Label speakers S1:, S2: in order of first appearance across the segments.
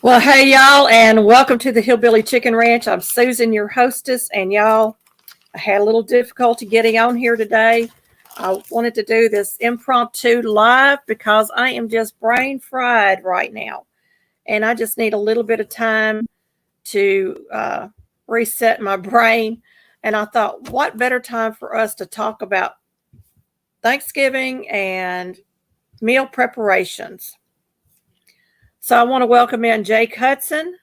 S1: Well, hey, y'all, and welcome to the Hillbilly Chicken Ranch. I'm Susan, your hostess, and y'all, I had a little difficulty getting on here today. I wanted to do this impromptu live because I am just brain fried right now, and I just need a little bit of time to reset my brain. And I thought, what better time for us to talk about Thanksgiving and meal preparations? So I want to welcome in Jake Hudson.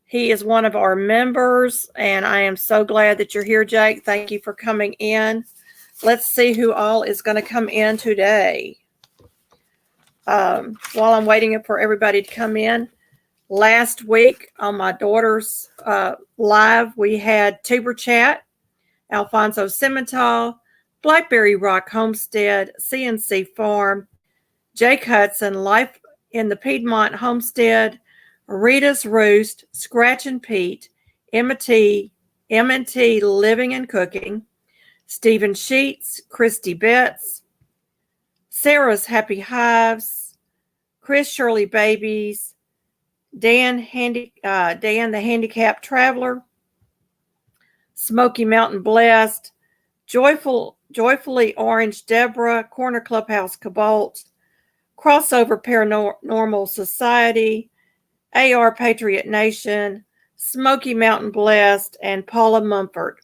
S1: He is one of our members, and I am so glad that you're here, Jake. Thank you for coming in. Let's see who all is going to come in today. While I'm waiting for everybody to come in, last week on my daughter's live, we had Tuber Chat, Alfonso Simmental, Blackberry Rock Homestead, CNC Farm, Jake Hudson, Life in the Piedmont Homestead, Rita's Roost, Scratch and Pete, M&T Living and Cooking, Stephen Sheets, Christy Betts, Sarah's Happy Hives, Chris Shirley Babies, Dan the Handicapped Traveler, Smoky Mountain Blessed, Joyfully Orange Deborah, Corner Clubhouse Cobalt, Crossover Paranormal Society, AR Patriot Nation, Smoky Mountain Blessed, and Paula Mumford.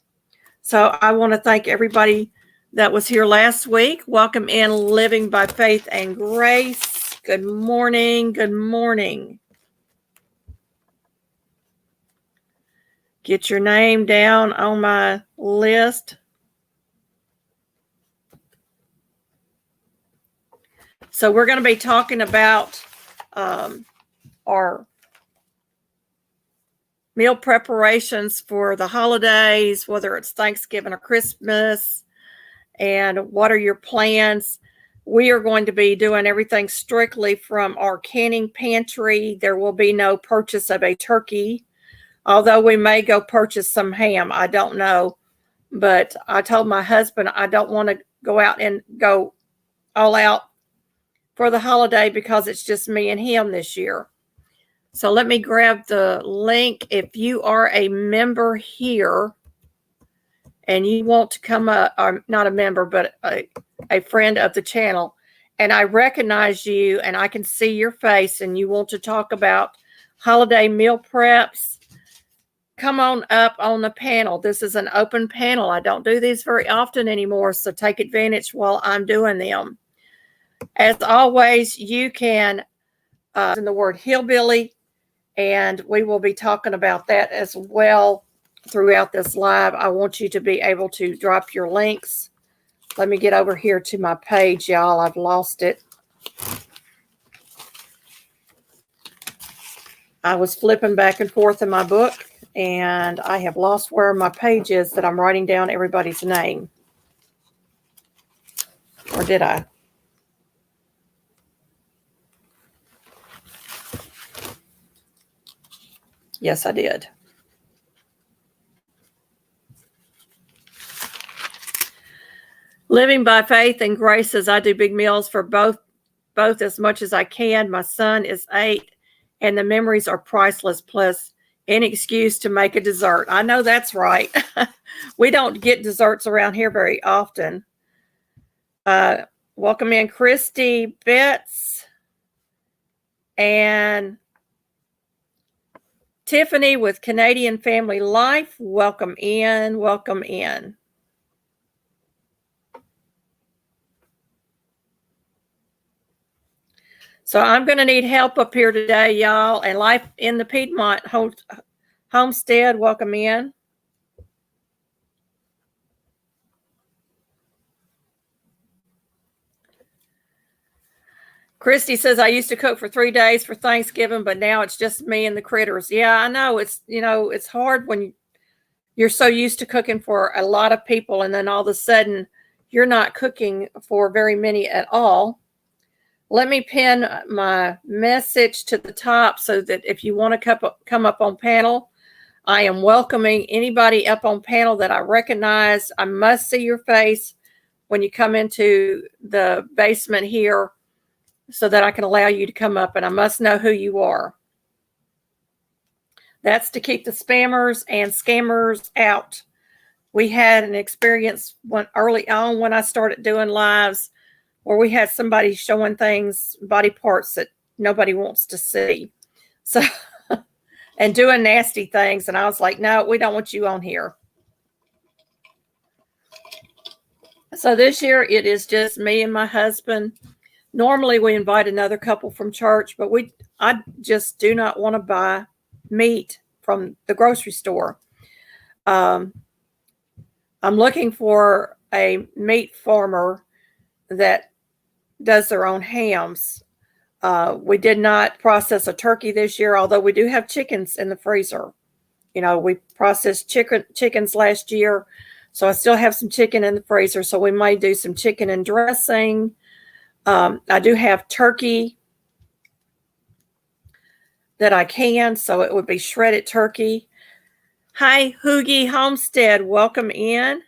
S1: So I want to thank everybody that was here last week. Welcome in Living by Faith and Grace. Good morning. Good morning. Get your name down on my list. So we're going to be talking about our meal preparations for the holidays, whether it's Thanksgiving or Christmas, and what are your plans. We are going to be doing everything strictly from our canning pantry. There will be no purchase of a turkey, although we may go purchase some ham. I don't know. But I told my husband I don't want to go out and go all out for the holiday because it's just me and him this year. So let me grab the link. If you are a member here and you want to come up, or not a member, but a friend of the channel, and I recognize you and I can see your face and you want to talk about holiday meal preps, come on up on the panel. This is an open panel. I don't do these very often anymore, so take advantage while I'm doing them. As always, you can in the word hillbilly, and we will be talking about that as well throughout this live. I want you to be able to drop your links. Let me get over here to my page, y'all. I've lost it. I was flipping back and forth in my book, and I have lost where my page is that I'm writing down everybody's name. Or did I? Yes, I did. Living by Faith and Grace says I do big meals for both as much as I can. My son is 8, and the memories are priceless, plus any excuse to make a dessert. I know that's right. We don't get desserts around here very often. Welcome in Christy Betts and Tiffany with Canadian Family Life. Welcome in. Welcome in. So I'm going to need help up here today, y'all. And Life in the Piedmont Homestead, welcome in. Christy says, I used to cook for 3 days for Thanksgiving, but now it's just me and the critters. Yeah, I know. It's hard when you're so used to cooking for a lot of people, and then all of a sudden you're not cooking for very many at all. Let me pin my message to the top so that if you want to come up on panel, I am welcoming anybody up on panel that I recognize. I must see your face when you come into the basement here so that I can allow you to come up, and I must know who you are. That's to keep the spammers and scammers out. We had an experience early on when I started doing lives where we had somebody showing things, body parts that nobody wants to see. So, and doing nasty things. And I was like, no, we don't want you on here. So this year it is just me and my husband. Normally we invite another couple from church, but I just do not want to buy meat from the grocery store. I'm looking for a meat farmer that does their own hams. We did not process a turkey this year, although we do have chickens in the freezer. You know, we processed chickens last year, so I still have some chicken in the freezer. So we might do some chicken and dressing. I do have turkey that I can, so it would be shredded turkey. Hi, Hoogie Homestead. Welcome in.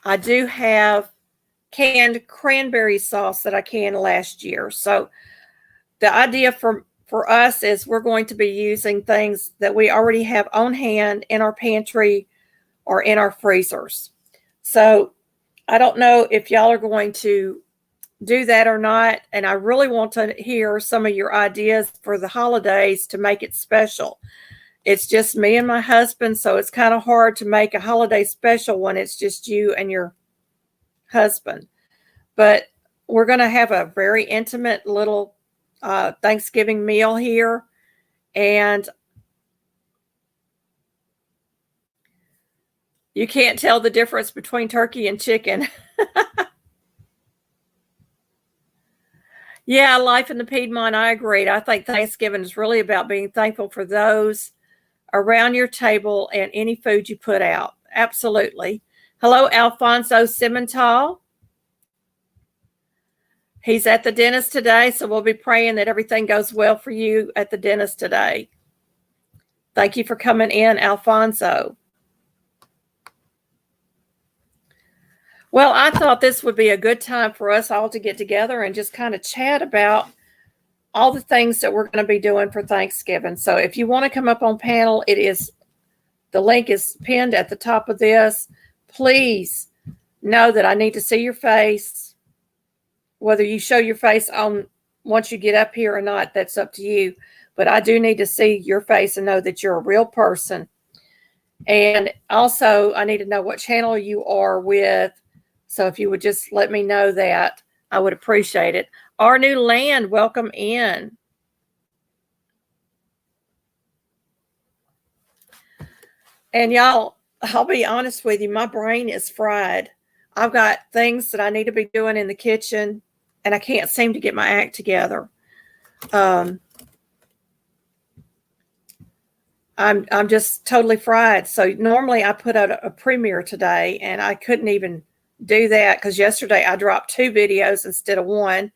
S1: I do have canned cranberry sauce that I canned last year. So the idea for us is we're going to be using things that we already have on hand in our pantry or in our freezers. So I don't know if y'all are going to do that or not. And I really want to hear some of your ideas for the holidays to make it special. It's just me and my husband, so it's kind of hard to make a holiday special when it's just you and your husband. But we're going to have a very intimate little Thanksgiving meal here. And you can't tell the difference between turkey and chicken. Yeah, life in the Piedmont, I agreed. I think Thanksgiving is really about being thankful for those around your table and any food you put out. Absolutely. Hello, Alfonso Simmental. He's at the dentist today, so we'll be praying that everything goes well for you at the dentist today. Thank you for coming in, Alfonso. Well, I thought this would be a good time for us all to get together and just kind of chat about all the things that we're going to be doing for Thanksgiving. So if you want to come up on panel, the link is pinned at the top of this. Please know that I need to see your face. Whether you show your face on once you get up here or not, that's up to you. But I do need to see your face and know that you're a real person. And also, I need to know what channel you are with. So if you would just let me know that, I would appreciate it. Our new land, welcome in. And y'all, I'll be honest with you, my brain is fried. I've got things that I need to be doing in the kitchen, and I can't seem to get my act together. I'm just totally fried. So normally I put out a premiere today, and I couldn't even do that because yesterday I dropped 2 videos instead of 1.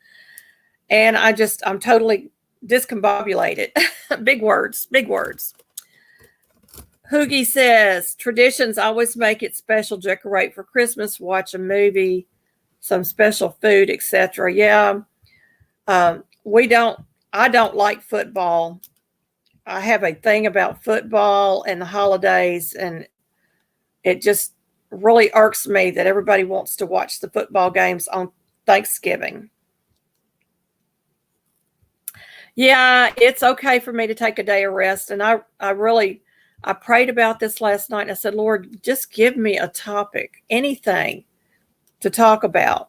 S1: And I'm totally discombobulated. Big words, big words. Hoogie says, traditions always make it special. Decorate for Christmas, watch a movie, some special food, etc. Yeah. I don't like football. I have a thing about football and the holidays, and it just really irks me that everybody wants to watch the football games on Thanksgiving. Yeah, it's okay for me to take a day of rest. And I prayed about this last night, and I said, Lord, just give me a topic, anything to talk about,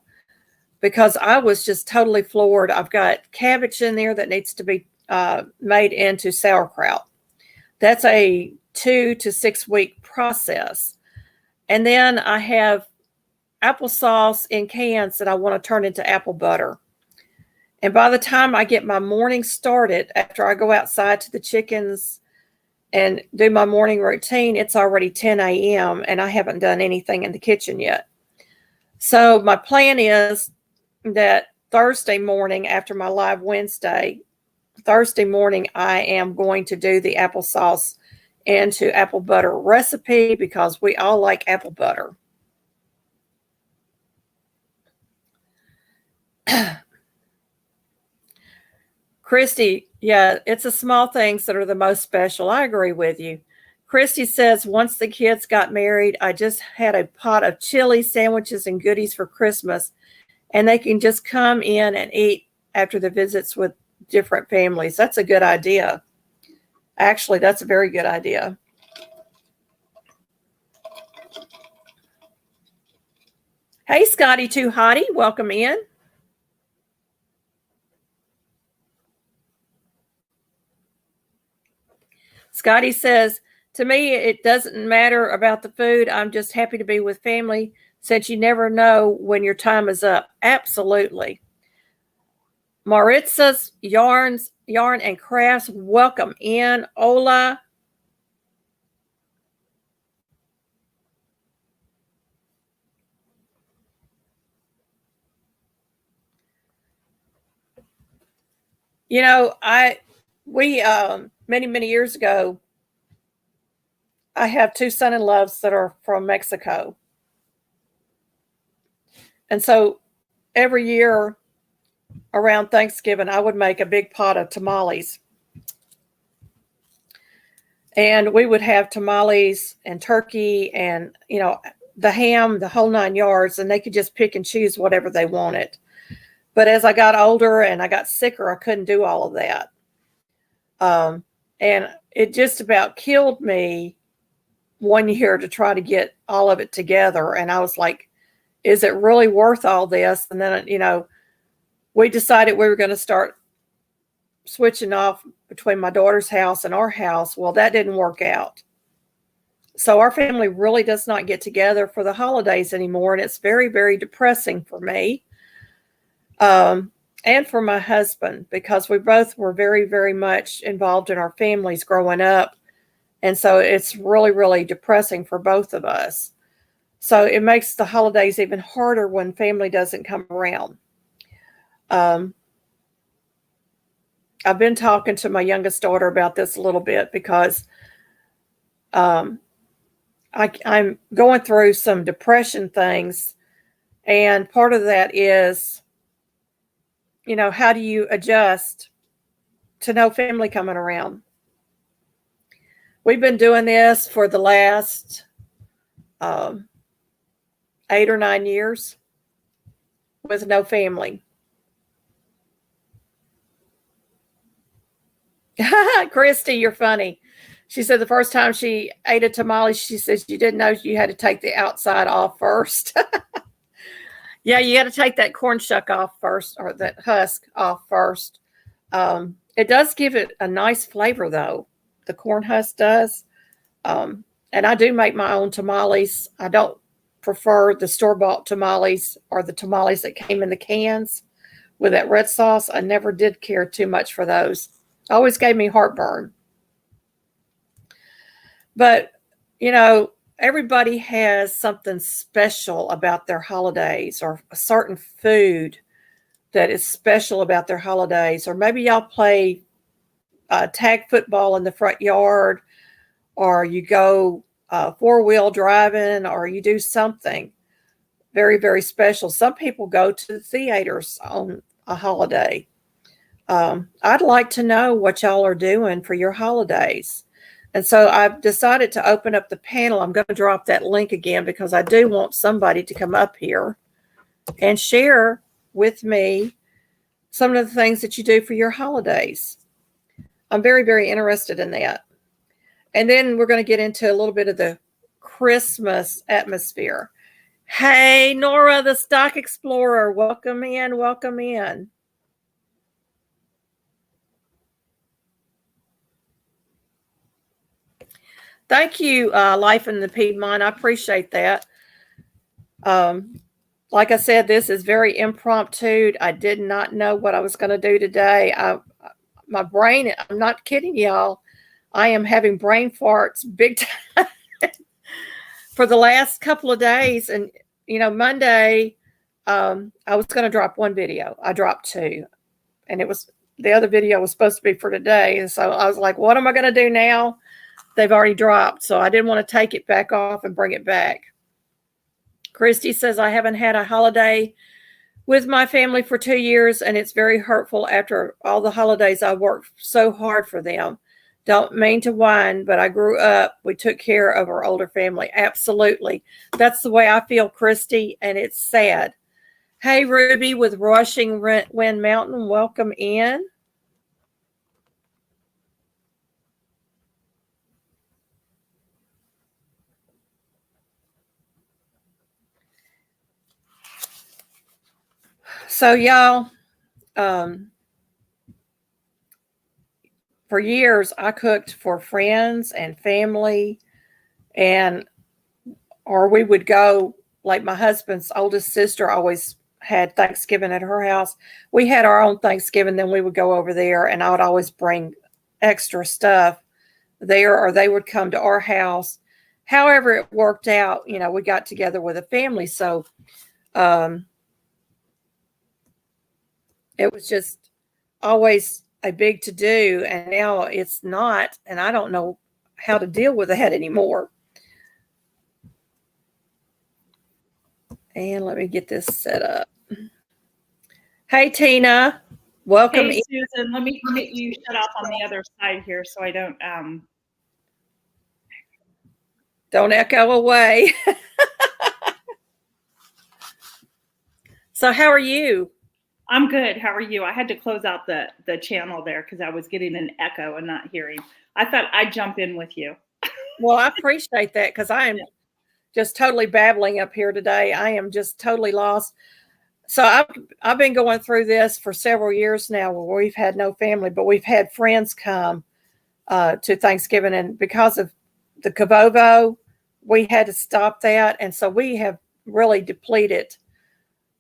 S1: because I was just totally floored. I've got cabbage in there that needs to be made into sauerkraut. That's a 2 to 6 week process. And then I have applesauce in cans that I want to turn into apple butter. And by the time I get my morning started, after I go outside to the chickens and do my morning routine, it's already 10 a.m. and I haven't done anything in the kitchen yet. So my plan is that Thursday morning, after my live Wednesday, Thursday morning, I am going to do the applesauce into apple butter recipe because we all like apple butter. Christy, yeah, it's the small things that are the most special. I agree with you. Christy says, once the kids got married, I just had a pot of chili sandwiches and goodies for Christmas, and they can just come in and eat after the visits with different families. That's a good idea. Actually, that's a very good idea. Hey, Scotty Too Hottie, welcome in. Scotty says, to me, it doesn't matter about the food. I'm just happy to be with family since you never know when your time is up. Absolutely. Maritza's Yarn and Crafts, welcome in. Ola. You know, we many years ago, I have two son-in-laws that are from Mexico. And so every year around Thanksgiving, I would make a big pot of tamales. And we would have tamales and turkey and, the ham, the whole 9 yards, and they could just pick and choose whatever they wanted. But as I got older and I got sicker, I couldn't do all of that. And it just about killed me one year to try to get all of it together. And I was like, is it really worth all this? And then, we decided we were going to start switching off between my daughter's house and our house. Well, that didn't work out. So our family really does not get together for the holidays anymore. And it's very, very depressing for me. And for my husband, because we both were very, very much involved in our families growing up. And so it's really, really depressing for both of us. So it makes the holidays even harder when family doesn't come around. I've been talking to my youngest daughter about this a little bit because I'm going through some depression things. And part of that is, how do you adjust to no family coming around? We've been doing this for the last 8 or 9 years with no family. Christy, you're funny. She said the first time she ate a tamale, she says you didn't know you had to take the outside off first. Yeah, you got to take that corn shuck off first, or that husk off first. It does give it a nice flavor, though. The corn husk does. And I do make my own tamales. I don't prefer the store-bought tamales or the tamales that came in the cans with that red sauce. I never did care too much for those. Always gave me heartburn. But, everybody has something special about their holidays, or a certain food that is special about their holidays. Or maybe y'all play tag football in the front yard, or you go four-wheel driving, or you do something very, very special. Some people go to the theaters on a holiday. I'd like to know what y'all are doing for your holidays. And so I've decided to open up the panel. I'm going to drop that link again because I do want somebody to come up here and share with me some of the things that you do for your holidays. I'm very, very interested in that. And then we're going to get into a little bit of the Christmas atmosphere. Hey, Nora, the Stock Explorer, welcome in, welcome in. Thank you, Life in the Piedmont. I appreciate that. Like I said, this is very impromptu. I did not know what I was going to do today. My brain, I'm not kidding y'all, I am having brain farts big time for the last couple of days. And, Monday, I was going to drop one video. I dropped two. And the other video was supposed to be for today. And so I was like, what am I going to do now? They've already dropped, so I didn't want to take it back off and bring it back. Christy says, I haven't had a holiday with my family for 2 years, and it's very hurtful after all the holidays I worked so hard for them. Don't mean to whine, but I grew up. We took care of our older family. Absolutely. That's the way I feel, Christy, and it's sad. Hey, Ruby with Rushing Wind Mountain, welcome in. So, y'all, for years, I cooked for friends and family, or we would go, like my husband's oldest sister always had Thanksgiving at her house. We had our own Thanksgiving, then we would go over there, and I would always bring extra stuff there, or they would come to our house. However it worked out, we got together with a family. So it was just always a big to do, and now it's not, and I don't know how to deal with that anymore. And let me get this set up. Hey, Tina, welcome.
S2: Hey, Susan, let me get you shut off on the other side here so I
S1: don't echo away. So how are you?
S2: I'm good. How are you? I had to close out the channel there because I was getting an echo and not hearing. I thought I'd jump in with you.
S1: Well, I appreciate that because I am just totally babbling up here today. I am just totally lost. So I've been going through this for several years now where we've had no family, but we've had friends come to Thanksgiving. And because of the P.O.Box, we had to stop that. And so we have really depleted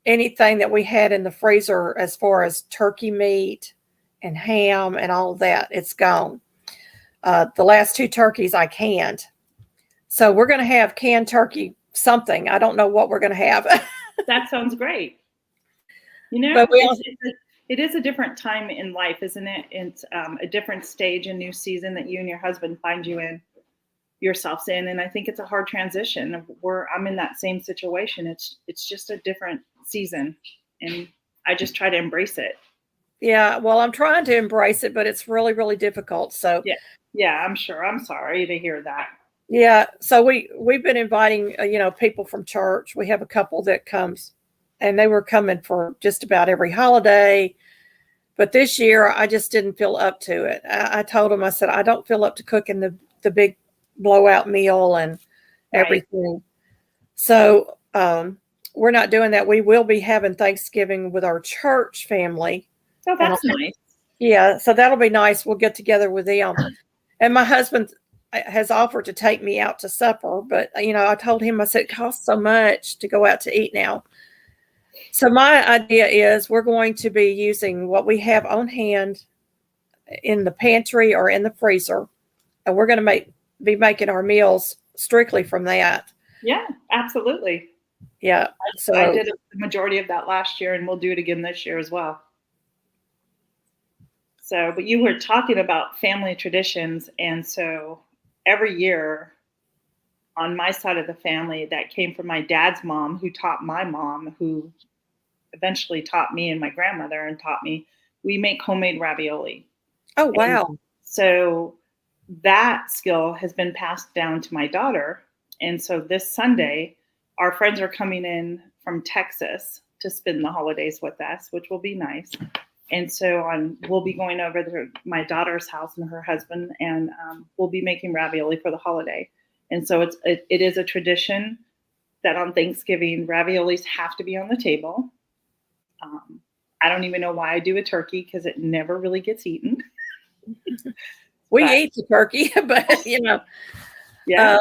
S1: anything that we had in the freezer as far as turkey meat and ham and all of that. It's gone. The last 2 turkeys I canned. So we're going to have canned turkey something. I don't know what we're going to have.
S2: That sounds great.
S1: But
S2: it is a different time in life, isn't it? It's a different stage, a new season that you and your husband find yourselves in. And I think it's a hard transition. I'm in that same situation. It's just a different season, and I just try to embrace it.
S1: Yeah, well, I'm trying to embrace it, but it's really, really difficult. So
S2: yeah, I'm sure. I'm sorry to hear that.
S1: Yeah, so we've been inviting people from church. We have a couple that comes, and they were coming for just about every holiday. But this year, I just didn't feel up to it. I told them, I said, I don't feel up to cooking the big blowout meal and everything. So we're not doing that. We will be having Thanksgiving with our church family.
S2: Oh, that's nice.
S1: Yeah, so that'll be nice. We'll get together with them. And my husband has offered to take me out to supper, but I told him, I said, it costs so much to go out to eat now. So my idea is we're going to be using what we have on hand in the pantry or in the freezer, and we're going to be making our meals strictly from that.
S2: Yeah, absolutely.
S1: Yeah. So
S2: I did the majority of that last year, and we'll do it again this year as well. So, but you were talking about family traditions, and so every year on my side of the family, that came from my dad's mom, who taught my mom, who eventually taught me, and my grandmother and taught me, we make homemade ravioli.
S1: Oh, wow.
S2: And so that skill has been passed down to my daughter. And so this Sunday, our friends are coming in from Texas to spend the holidays with us, which will be nice. And so we'll be going over to my daughter's house and her husband, and we'll be making ravioli for the holiday. And so it is a tradition that on Thanksgiving, raviolis have to be on the table. I don't even know why I do a turkey, because it never really gets eaten.
S1: We eat the turkey, but
S2: Yeah.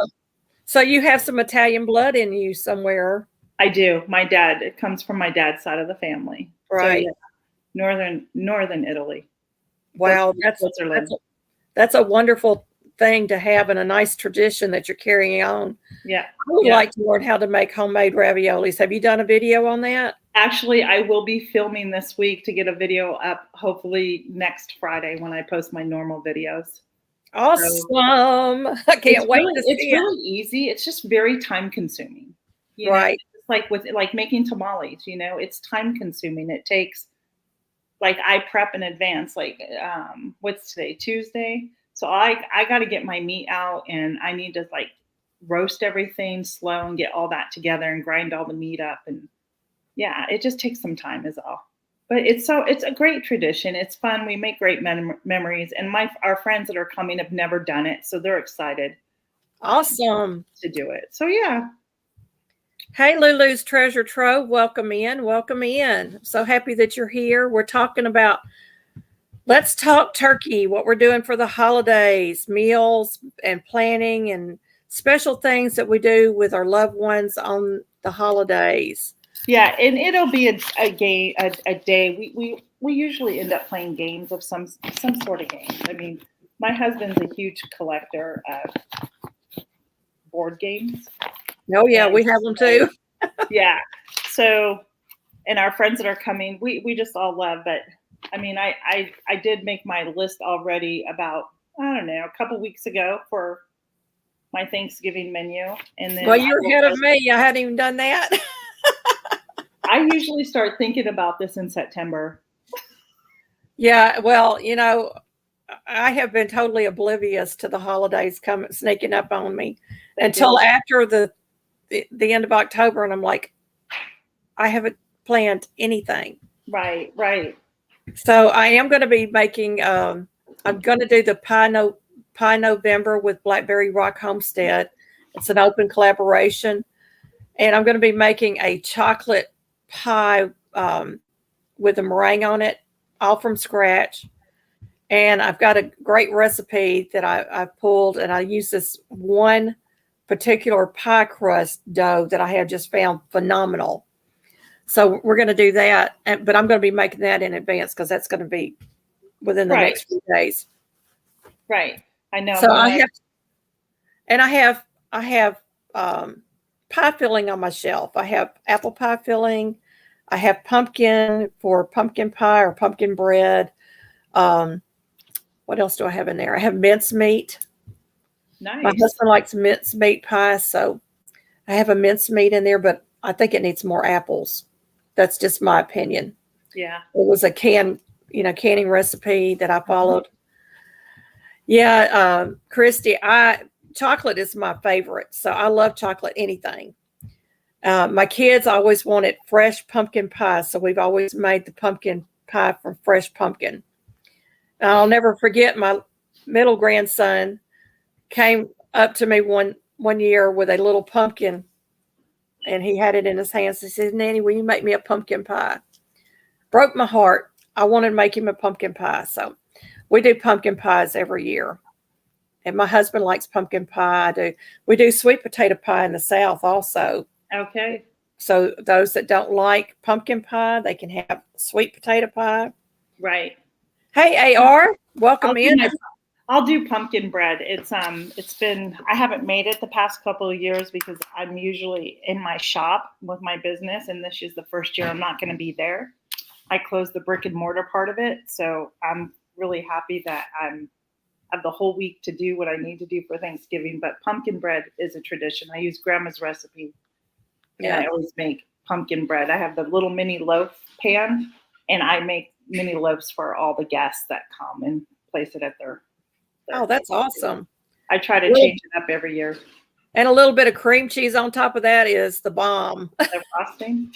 S1: So you have some Italian blood in you somewhere.
S2: I do. It comes from my dad's side of the family.
S1: Right.
S2: So, yeah, northern Italy.
S1: Wow,
S2: Switzerland.
S1: That's a wonderful thing to have, and a nice tradition that you're carrying on.
S2: Yeah.
S1: I would like to learn how to make homemade raviolis. Have you done a video on that?
S2: Actually, I will be filming this week to get a video up, hopefully next Friday when I post my normal videos.
S1: Awesome. I can't wait to see it.
S2: It's really easy. It's just very time consuming.
S1: Right.
S2: like with like making tamales, it's time consuming. It takes, like, I prep in advance, like, what's today, Tuesday? So I got to get my meat out, and I need to like roast everything slow and get all that together and grind all the meat up. And yeah, it just takes some time is all. But it's a great tradition. It's fun. We make great memories, and our friends that are coming have never done it, so they're excited
S1: Awesome.
S2: to do it. So yeah.
S1: Hey, Lulu's Treasure Trove, welcome in. Welcome in. So happy that you're here. We're talking about Let's Talk Turkey, what we're doing for the holidays, meals and planning and special things that we do with our loved ones on the holidays.
S2: Yeah, and it'll be a game, a day. We usually end up playing games of some sort of games. I mean, my husband's a huge collector of board games.
S1: Oh yeah, we have them too.
S2: Yeah. So, and our friends that are coming, we just all love. But I mean, I did make my list already about, I don't know, a couple weeks ago for my Thanksgiving menu. And then
S1: Well, you're ahead of me. I hadn't even done that.
S2: I usually start thinking about this in September.
S1: Yeah, well, I have been totally oblivious to the holidays coming sneaking up on me until after the end of October, and I'm like, I haven't planned anything.
S2: Right.
S1: So I am going to be making. I'm going to do the Pie November with Blackberry Rock Homestead. It's an open collaboration, and I'm going to be making a chocolate pie with a meringue on it, all from scratch. And I've got a great recipe that I pulled, and I use this one particular pie crust dough that I have just found phenomenal. So we're going to do that, but I'm going to be making that in advance because that's going to be within the next few days.
S2: Right. I know.
S1: So I have pie filling on my shelf. I have apple pie filling. I have pumpkin for pumpkin pie or pumpkin bread. What else do I have in there? I have mincemeat.
S2: Nice.
S1: My husband likes mincemeat pie, so I have a mincemeat in there, but I think it needs more apples. That's just my opinion.
S2: Yeah.
S1: It was a canning recipe that I followed. Yeah, Christy, chocolate is my favorite, so I love chocolate anything. My kids always wanted fresh pumpkin pie, so we've always made the pumpkin pie from fresh pumpkin. I'll never forget my middle grandson came up to me one year with a little pumpkin, and he had it in his hands. He said, "Nanny, will you make me a pumpkin pie?" Broke my heart. I wanted to make him a pumpkin pie, so we do pumpkin pies every year. And my husband likes pumpkin pie. We do sweet potato pie in the South also.
S2: Okay.
S1: So those that don't like pumpkin pie, they can have sweet potato pie.
S2: Right.
S1: Hey, AR, welcome in.
S2: I'll do pumpkin bread. It's been, I haven't made it the past couple of years because I'm usually in my shop with my business, and this is the first year I'm not going to be there. I closed the brick and mortar part of it, so I'm really happy that I have the whole week to do what I need to do for Thanksgiving. But pumpkin bread is a tradition. I use Grandma's recipe, and I always make pumpkin bread. I have the little mini loaf pan, and I make mini loaves for all the guests that come and place it at their
S1: Oh, that's awesome.
S2: I try to change it up every year.
S1: And a little bit of cream cheese on top of that is the bomb.
S2: The frosting.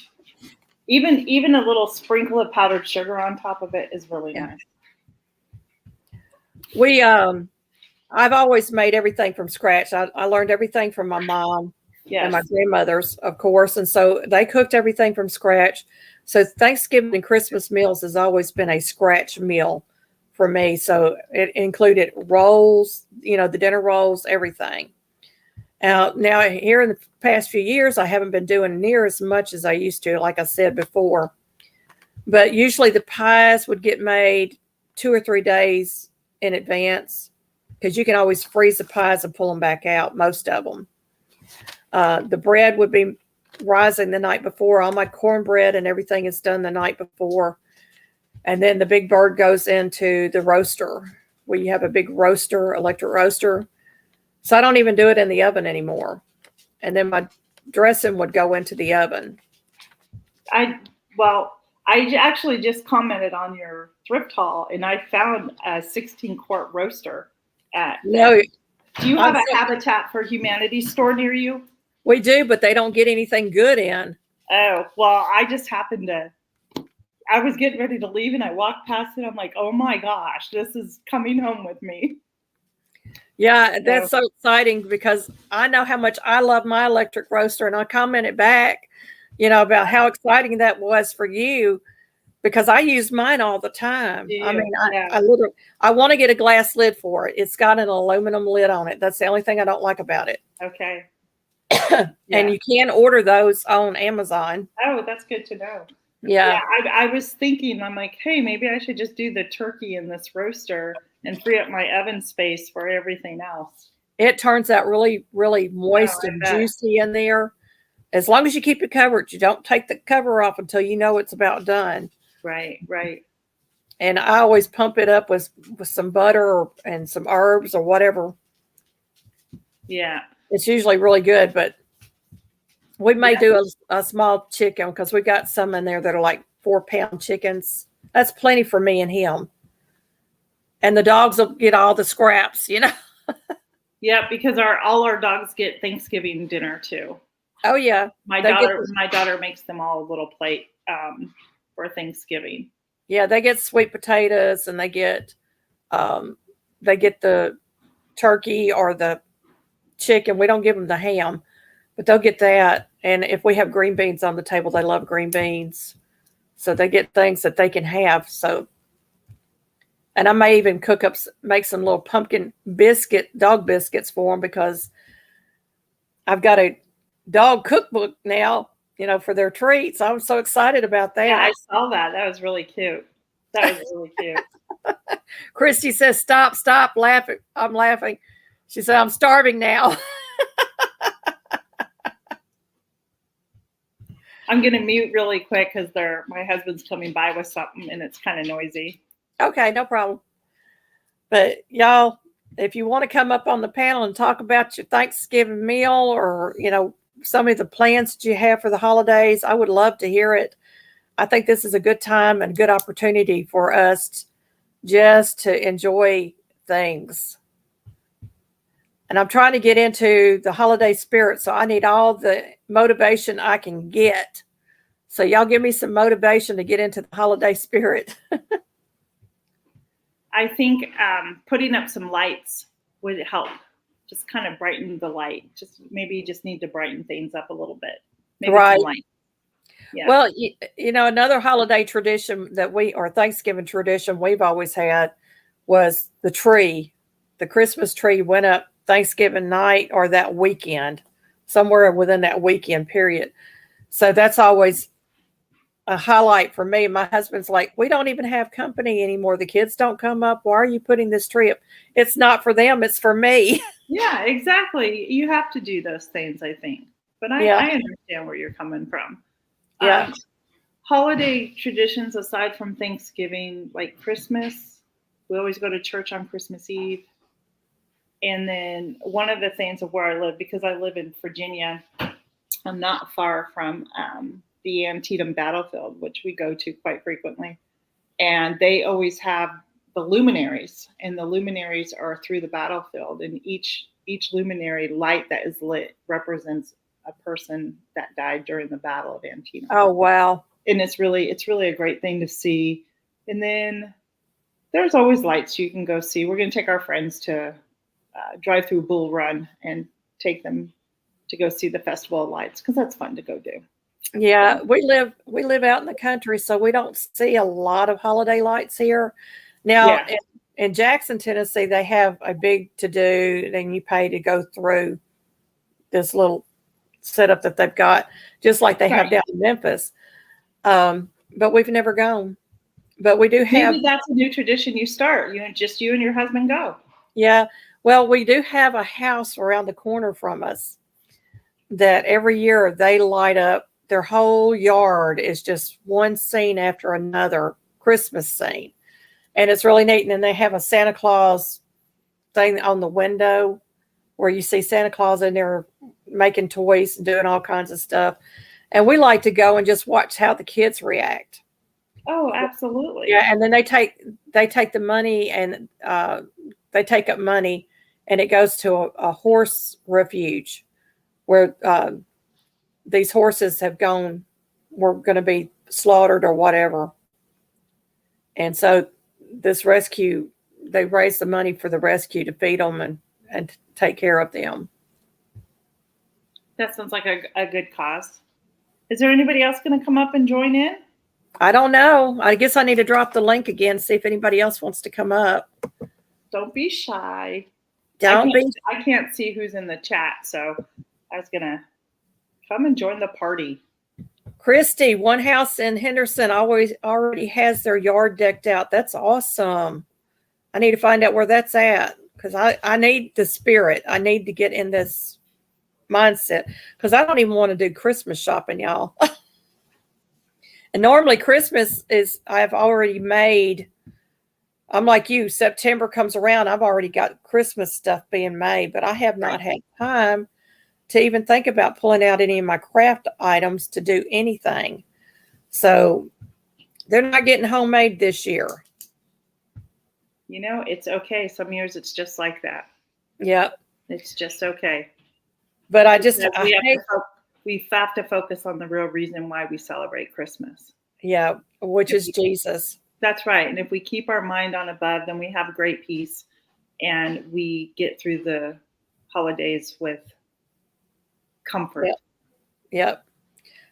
S2: Even a little sprinkle of powdered sugar on top of it is really nice.
S1: I've always made everything from scratch. I learned everything from my mom and my grandmothers, of course. And so they cooked everything from scratch. So Thanksgiving and Christmas meals has always been a scratch meal for me. So it included rolls, the dinner rolls, everything. Now here in the past few years, I haven't been doing near as much as I used to, like I said before. But usually the pies would get made 2 or 3 days in advance because you can always freeze the pies and pull them back out, most of them. The bread would be rising the night before. All my cornbread and everything is done the night before. And then the big bird goes into the roaster where you have a big roaster, electric roaster. So I don't even do it in the oven anymore. And then my dressing would go into the oven.
S2: I actually just commented on your thrift haul, and I found a 16-quart roaster at.
S1: No,
S2: Do you have a Habitat for Humanity store near you?
S1: we do, but they don't get anything good in.
S2: Oh, well, I just happened to. I was getting ready to leave, and I walked past it. I'm like, oh my gosh, this is coming home with me.
S1: Yeah, that's so exciting because I know how much I love my electric roaster, and I commented back, about how exciting that was for you because I use mine all the time. I mean, I want to get a glass lid for it. It's got an aluminum lid on it. That's the only thing I don't like about it.
S2: Okay.
S1: And you can order those on Amazon.
S2: Oh, that's good to know.
S1: Yeah.
S2: I was thinking, I'm like, hey, maybe I should just do the turkey in this roaster and free up my oven space for everything else.
S1: It turns out really, really moist and juicy in there. As long as you keep it covered, you don't take the cover off until you know it's about done.
S2: Right.
S1: And I always pump it up with some butter and some herbs or whatever.
S2: Yeah.
S1: It's usually really good, but we may do a small chicken because we got some in there that are like 4-pound chickens. That's plenty for me and him. And the dogs will get all the scraps,
S2: Yeah, because all our dogs get Thanksgiving dinner too.
S1: Oh yeah.
S2: My daughter makes them all a little plate for Thanksgiving.
S1: Yeah, they get sweet potatoes and they get the turkey or the chicken. We don't give them the ham, but they'll get that. And if we have green beans on the table, they love green beans. So they get things that they can have. So, and I may even make some little pumpkin dog biscuits for them because I've got a dog cookbook now, for their treats. I'm so excited about that.
S2: Yeah, I saw that. That was really cute.
S1: Christy says, stop laughing. I'm laughing. She said, I'm starving now.
S2: I'm going to mute really quick because my husband's coming by with something and it's kind of noisy.
S1: Okay, no problem. But y'all, if you want to come up on the panel and talk about your Thanksgiving meal or, some of the plans that you have for the holidays, I would love to hear it. I think this is a good time and good opportunity for us just to enjoy things. And I'm trying to get into the holiday spirit, so I need all the motivation I can get. So y'all give me some motivation to get into the holiday spirit.
S2: I think putting up some lights would help. Just kind of brighten the light. Maybe you just need to brighten things up a little bit. Maybe
S1: right.
S2: Some light. Yeah.
S1: Well, another holiday tradition or Thanksgiving tradition we've always had was the tree. The Christmas tree went up Thanksgiving night or that weekend, somewhere within that weekend period. So that's always a highlight for me. My husband's like, we don't even have company anymore. The kids don't come up. Why are you putting this tree up? It's not for them. It's for me.
S2: Yeah, exactly. You have to do those things, I think. But I understand where you're coming from.
S1: Yeah.
S2: Holiday traditions aside from Thanksgiving, like Christmas, we always go to church on Christmas Eve. And then one of the things of where I live, because I live in Virginia, I'm not far from the Antietam battlefield, which we go to quite frequently. And they always have the luminaries, and the luminaries are through the battlefield. And each luminary light that is lit represents a person that died during the Battle of Antietam.
S1: Oh, wow.
S2: And it's really a great thing to see. And then there's always lights you can go see. We're going to take our friends to drive through Bull Run and take them to go see the Festival of Lights because that's fun to go do.
S1: Yeah, we live out in the country, so we don't see a lot of holiday lights here. Now, in Jackson, Tennessee, they have a big to-do, and you pay to go through this little setup that they've got, just like they have down in Memphis. But we've never gone. But we do have.
S2: Maybe that's a new tradition you start. You and your husband go.
S1: Yeah. Well, we do have a house around the corner from us that every year they light up. Their whole yard is just one scene after another, Christmas scene. And it's really neat. And then they have a Santa Claus thing on the window where you see Santa Claus in there, making toys and doing all kinds of stuff. And we like to go and just watch how the kids react.
S2: Oh, absolutely.
S1: Yeah, and then they take the money and they take up money, and it goes to a horse refuge where these horses were going to be slaughtered or whatever. And so this rescue, they raise the money for the rescue to feed them and take care of them.
S2: That sounds like a good cause. Is there anybody else going to come up and join in?
S1: I don't know. I guess I need to drop the link again, see if anybody else wants to come up.
S2: Don't be shy.
S1: I
S2: can't see who's in the chat, so I was going to come and join the party.
S1: Christy, one house in Henderson already has their yard decked out. That's awesome. I need to find out where that's at because I need the spirit. I need to get in this mindset because I don't even want to do Christmas shopping, y'all. And normally Christmas I've already made. I'm like you, September comes around, I've already got Christmas stuff being made, but I have not had time to even think about pulling out any of my craft items to do anything. So they're not getting homemade this year.
S2: You know, it's okay. Some years it's just like that.
S1: Yep.
S2: It's just okay.
S1: But
S2: we have to focus on the real reason why we celebrate Christmas.
S1: Yeah, which is Jesus.
S2: That's right. And if we keep our mind on above, then we have great peace and we get through the holidays with comfort.
S1: Yep.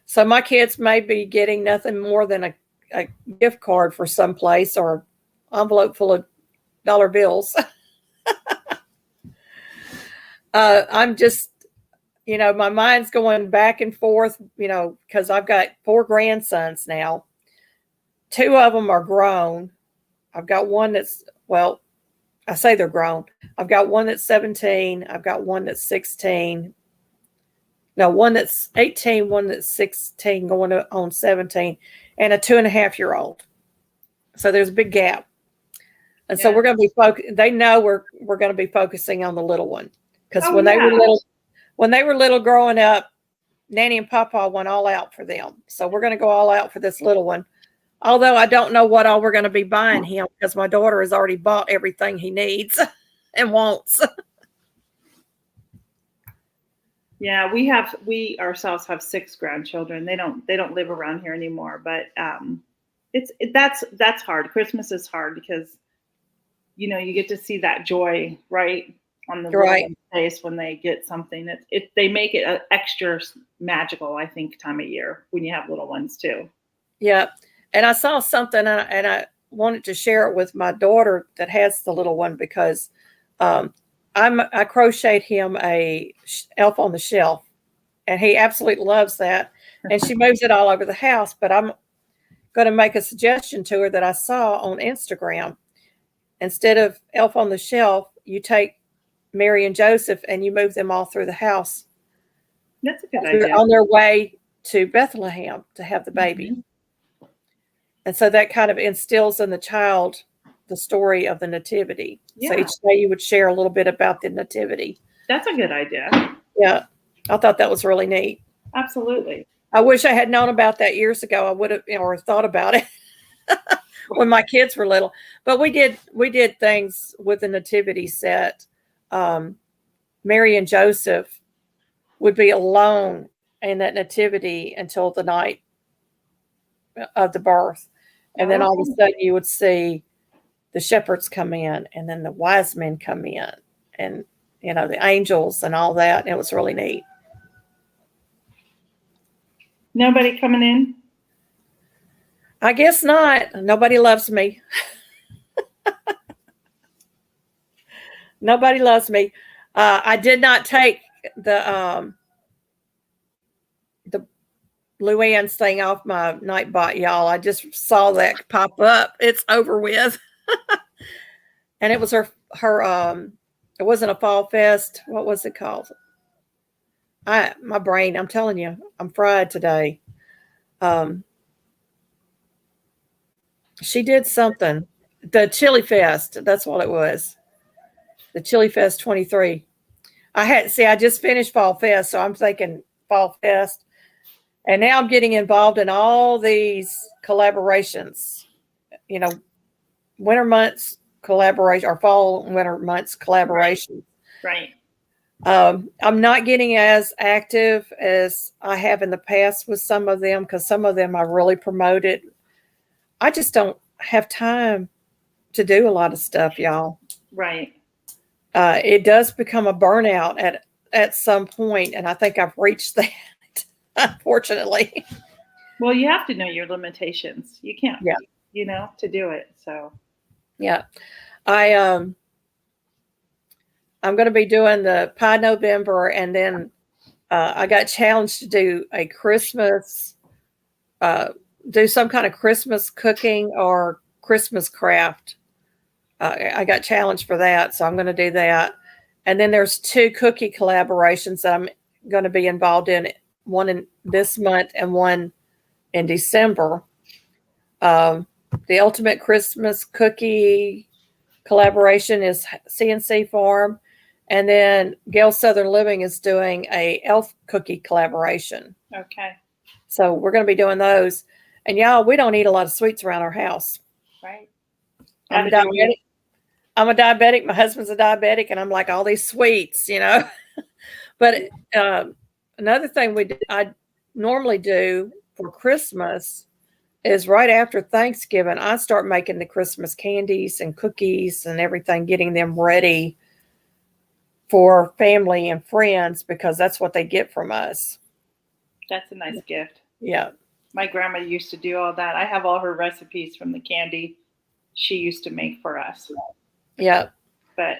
S1: So my kids may be getting nothing more than a gift card for someplace or envelope full of dollar bills. I'm just, my mind's going back and forth, because I've got 4 grandsons now. 2 of them are grown. I've got one I say they're grown. I've got one that's 17. I've got one that's 16. No, one that's 18, one that's 16, going on 17, and a 2.5-year-old. So there's a big gap. And so we're going to be they know we're going to be focusing on the little one. Because when they were little growing up, Nanny and Papa went all out for them. So we're going to go all out for this little one. Although I don't know what all we're going to be buying him because my daughter has already bought everything he needs and wants.
S2: Yeah, we ourselves have 6 grandchildren. They don't live around here anymore, but that's hard. Christmas is hard because you get to see that joy right on the little face when they get something. They make it extra magical, I think, time of year when you have little ones too. Yeah.
S1: And I saw something and I wanted to share it with my daughter that has the little one because I crocheted him a elf on the shelf and he absolutely loves that. And she moves it all over the house, but I'm going to make a suggestion to her that I saw on Instagram. Instead of elf on the shelf, you take Mary and Joseph and you move them all through the house.
S2: That's a good idea.
S1: They're on their way to Bethlehem to have the baby. Mm-hmm. And so that kind of instills in the child the story of the nativity. Yeah. So each day you would share a little bit about the nativity.
S2: That's a good idea.
S1: Yeah. I thought that was really neat.
S2: Absolutely.
S1: I wish I had known about that years ago. I would have or thought about it when my kids were little. But we did things with the nativity set. Mary and Joseph would be alone in that nativity until the night of the birth. And then all of a sudden you would see the shepherds come in and then the wise men come in and, the angels and all that. And it was really neat.
S2: Nobody coming in?
S1: I guess not. Nobody loves me. Nobody loves me. I did not take the Luann's thing off my Nightbot, y'all. I just saw that pop up. It's over with. And it was her it wasn't a fall fest. What was it called? My brain, I'm telling you, I'm fried today. She did something. The Chili Fest, that's what it was. The Chili Fest 23. I just finished Fall Fest, so I'm thinking Fall Fest. And now I'm getting involved in all these collaborations, winter months collaboration or fall and winter months collaboration.
S2: Right.
S1: I'm not getting as active as I have in the past with some of them because some of them I really promoted. I just don't have time to do a lot of stuff, y'all.
S2: Right.
S1: It does become a burnout at some point, and I think I've reached that, unfortunately.
S2: Well, you have to know your limitations. You can't,
S1: Yeah.
S2: To do it. So,
S1: Yeah. I'm going to be doing the Pie November, and then I got challenged to do a Christmas, do some kind of Christmas cooking or Christmas craft. I got challenged for that, so I'm going to do that. And then there's 2 cookie collaborations that I'm going to be involved in, one in this month and one in December. The Ultimate Christmas Cookie collaboration is CNC Farm. And then Gail Southern Living is doing a elf cookie collaboration.
S2: okay.
S1: So we're going to be doing those. And y'all, we don't eat a lot of sweets around our house.
S2: Right.
S1: I'm a diabetic. My husband's a diabetic, and I'm like all these sweets, But another thing I normally do for Christmas is right after Thanksgiving, I start making the Christmas candies and cookies and everything, getting them ready for family and friends because that's what they get from us.
S2: That's a nice gift.
S1: Yeah.
S2: My grandma used to do all that. I have all her recipes from the candy she used to make for us.
S1: Yeah.
S2: But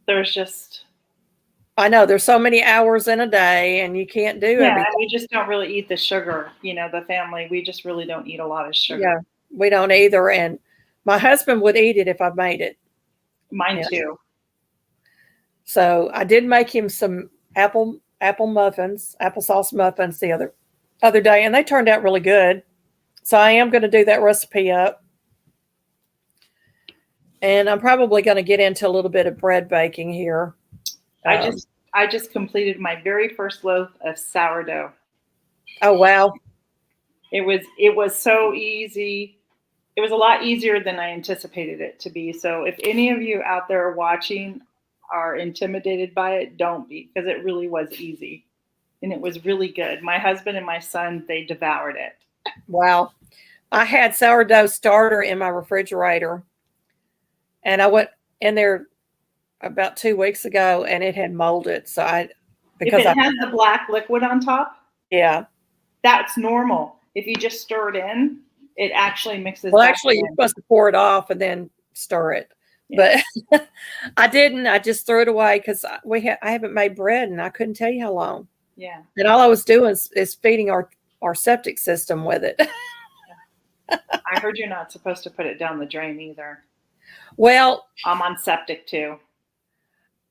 S2: there's just,
S1: I know there's so many hours in a day and you can't do everything.
S2: We just don't really eat the sugar. The family, we just really don't eat a lot of sugar.
S1: Yeah, we don't either. And my husband would eat it if I made it.
S2: Mine too.
S1: So I did make him some apple muffins, applesauce muffins the other day, and they turned out really good. So I am going to do that recipe up. And I'm probably going to get into a little bit of bread baking here.
S2: I just completed my very first loaf of sourdough.
S1: Oh wow.
S2: It was so easy. It was a lot easier than I anticipated it to be. So if any of you out there watching are intimidated by it, don't be, because it really was easy. And it was really good. My husband and my son, they devoured it.
S1: Wow. I had sourdough starter in my refrigerator, and I went in there about 2 weeks ago and it had molded. So
S2: has the black liquid on top,
S1: yeah,
S2: that's normal. If you just stir it in, it actually mixes.
S1: Well, actually, you're supposed to pour it off and then stir it. Yeah. But I didn't. I just threw it away because I haven't made bread and I couldn't tell you how long.
S2: Yeah.
S1: And all I was doing is feeding our septic system with it.
S2: I heard you're not supposed to put it down the drain either.
S1: Well,
S2: I'm on septic too.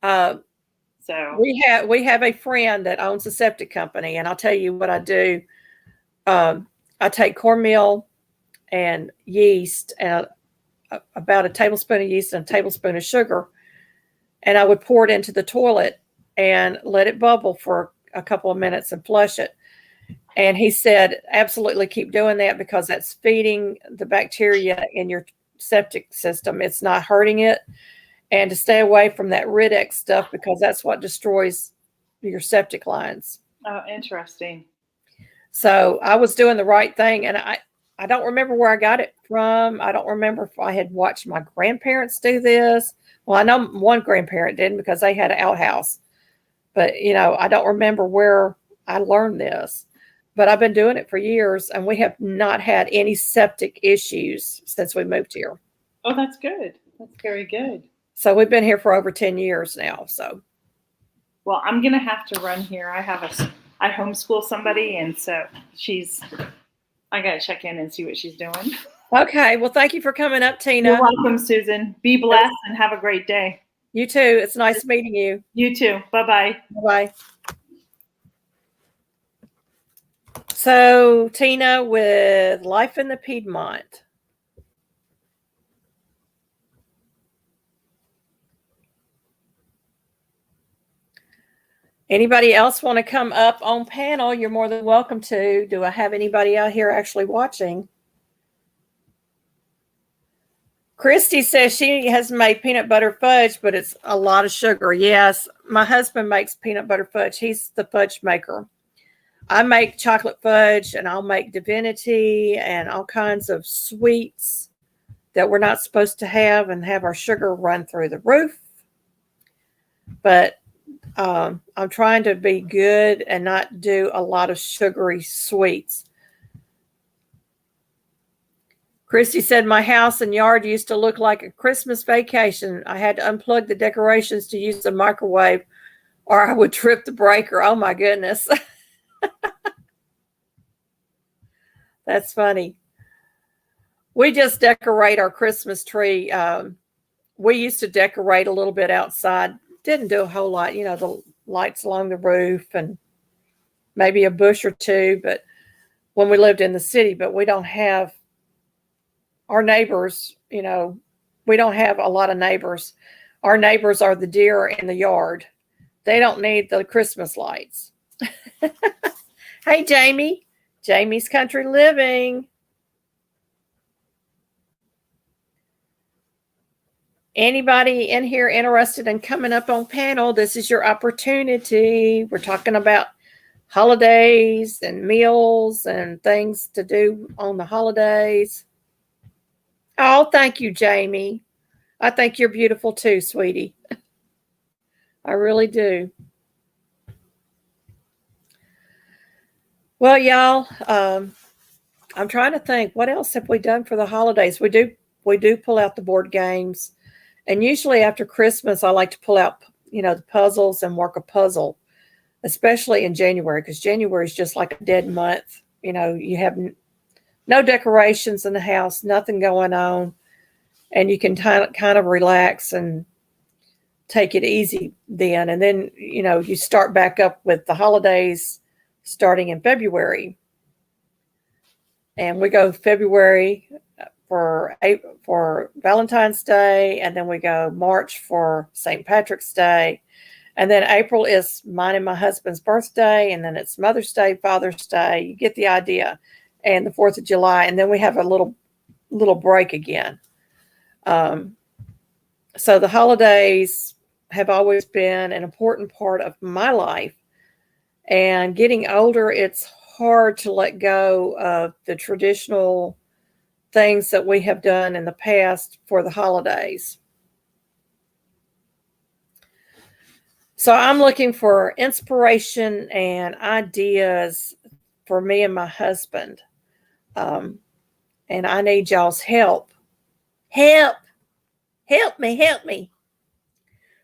S1: So we have a friend that owns a septic company, and I'll tell you what I do. I take cornmeal and yeast and about a tablespoon of yeast and a tablespoon of sugar, and I would pour it into the toilet and let it bubble for a couple of minutes and flush it. And he said, absolutely keep doing that because that's feeding the bacteria in your septic system. It's not hurting it. And to stay away from that Rid-X stuff because that's what destroys your septic lines.
S2: Oh, interesting.
S1: So I was doing the right thing. And I don't remember where I got it from. I don't remember if I had watched my grandparents do this. Well, I know one grandparent did because they had an outhouse. But, I don't remember where I learned this. But I've been doing it for years, and we have not had any septic issues since we moved here.
S2: Oh, that's good. That's very good.
S1: So we've been here for over 10 years now. So,
S2: well, I'm going to have to run here. I homeschool somebody, and so I got to check in and see what she's doing.
S1: Okay. Well, thank you for coming up, Tina.
S2: You're welcome, Susan. Be blessed and have a great day.
S1: You too. It's nice meeting you.
S2: You too. Bye-bye.
S1: Bye-bye. So, Tina with Life in the Piedmont. Anybody else want to come up on panel? You're more than welcome to. Do I have anybody out here actually watching? Christy says she has made peanut butter fudge, but it's a lot of sugar. Yes, my husband makes peanut butter fudge. He's the fudge maker. I make chocolate fudge, and I'll make divinity and all kinds of sweets that we're not supposed to have and have our sugar run through the roof. But I'm trying to be good and not do a lot of sugary sweets. Christy said, my house and yard used to look like a Christmas vacation. I had to unplug the decorations to use the microwave or I would trip the breaker. Oh, my goodness. That's funny. We just decorate our Christmas tree. We used to decorate a little bit outside. Didn't do a whole lot, the lights along the roof and maybe a bush or two, but when we lived in the city, but we don't have our neighbors, we don't have a lot of neighbors. Our neighbors are the deer in the yard. They don't need the Christmas lights. Hey, Jamie. Jamie's Country Living. Anybody in here interested in coming up on panel? This is your opportunity. We're talking about holidays and meals and things to do on the holidays. Oh, thank you, Jamie. I think you're beautiful too, sweetie. I really do. Well, y'all, I'm trying to think, what else have we done for the holidays? We do pull out the board games. And usually after Christmas, I like to pull out, the puzzles and work a puzzle, especially in January, because January is just like a dead month. You have no decorations in the house, nothing going on, and you can kind of relax and take it easy then. And then, you start back up with the holidays starting in February. And we go February for Valentine's Day, and then we go March for St. Patrick's Day, and then April is mine and my husband's birthday, and then it's Mother's Day, Father's Day. You get the idea, and the 4th of July, and then we have a little break again. So the holidays have always been an important part of my life, and getting older, it's hard to let go of the traditional things that we have done in the past for the holidays. So I'm looking for inspiration and ideas for me and my husband. And I need y'all's help. Help me.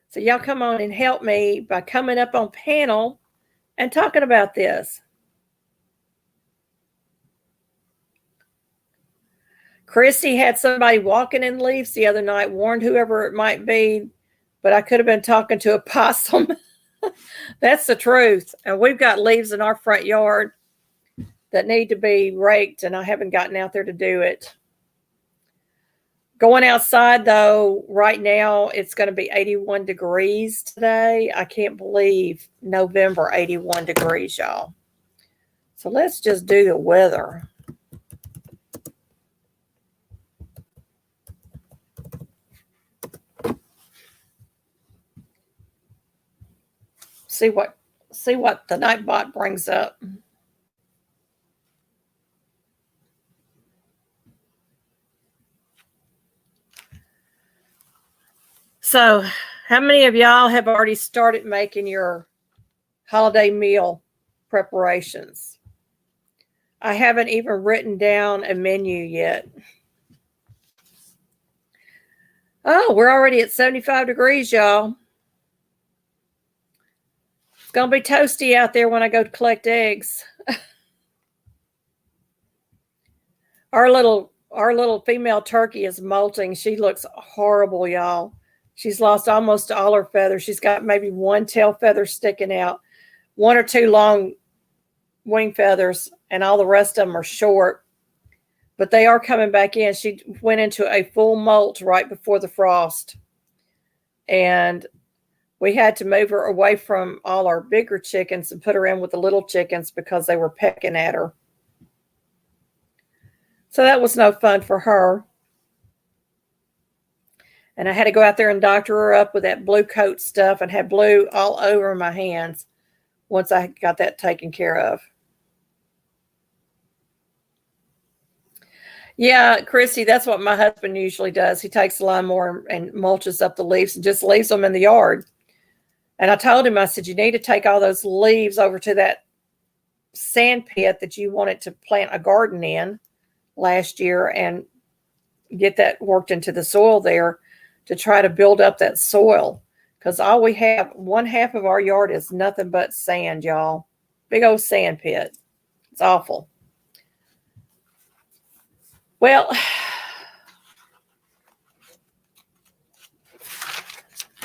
S1: So y'all come on and help me by coming up on panel and talking about this. Chrissy had somebody walking in leaves the other night, warned whoever it might be, but I could have been talking to a possum. That's the truth. And we've got leaves in our front yard that need to be raked, and I haven't gotten out there to do it. Going outside, though, right now, it's going to be 81 degrees today. I can't believe November, 81 degrees, y'all. So let's just do the weather. See what the Nightbot brings up. So, how many of y'all have already started making your holiday meal preparations? I haven't even written down a menu yet. Oh, we're already at 75 degrees, y'all. It's going to be toasty out there when I go to collect eggs. Our little female turkey is molting. She looks horrible, y'all. She's lost almost all her feathers. She's got maybe one tail feather sticking out, one or two long wing feathers, and all the rest of them are short. But they are coming back in. She went into a full molt right before the frost. And we had to move her away from all our bigger chickens and put her in with the little chickens because they were pecking at her. So that was no fun for her. And I had to go out there and doctor her up with that blue coat stuff and had blue all over my hands once I got that taken care of. Yeah, Christy, that's what my husband usually does. He takes the lawnmower and mulches up the leaves and just leaves them in the yard. And I told him, I said, you need to take all those leaves over to that sand pit that you wanted to plant a garden in last year and get that worked into the soil there to try to build up that soil. Because all we have, one half of our yard is nothing but sand, y'all. Big old sand pit. It's awful. Well,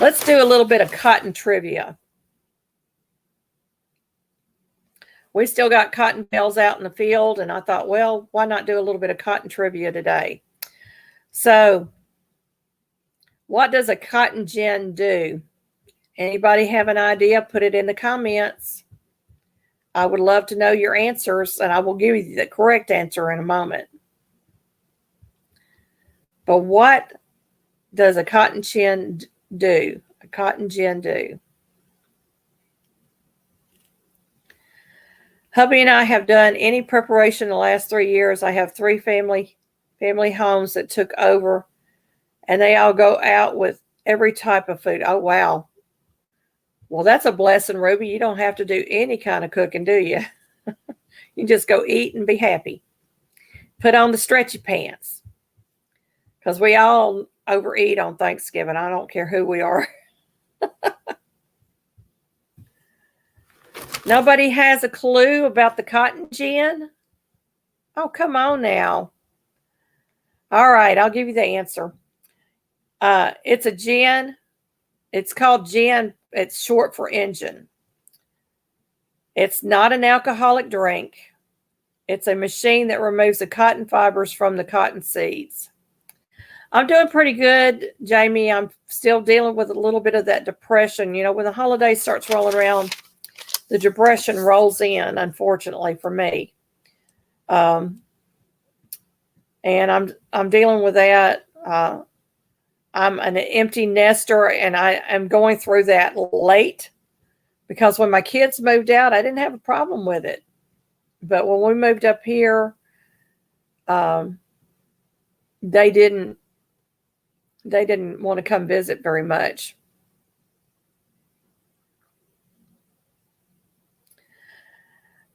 S1: let's do a little bit of cotton trivia. We still got cotton bales out in the field, and I thought, well, why not do a little bit of cotton trivia today? So, what does a cotton gin do? Anybody have an idea? Put it in the comments. I would love to know your answers, and I will give you the correct answer in a moment. But what does a cotton gin do? A cotton gin do? Hubby and I have done any preparation in the last 3 years. I have 3 family homes that took over, and they all go out with every type of food. Oh, wow. Well, that's a blessing, Ruby. You don't have to do any kind of cooking, do you? You just go eat and be happy. Put on the stretchy pants. Because we all overeat on Thanksgiving. I don't care who we are. Nobody has a clue about the cotton gin? Oh, come on now. All right, I'll give you the answer. It's a gin. It's called gin. It's short for engine. It's not an alcoholic drink. It's a machine that removes the cotton fibers from the cotton seeds. I'm doing pretty good, Jamie. I'm still dealing with a little bit of that depression. You know, when the holiday starts rolling around, the depression rolls in, unfortunately for me. And I'm dealing with that. I'm an empty nester, and I am going through that late because when my kids moved out, I didn't have a problem with it. But when we moved up here, they didn't want to come visit very much.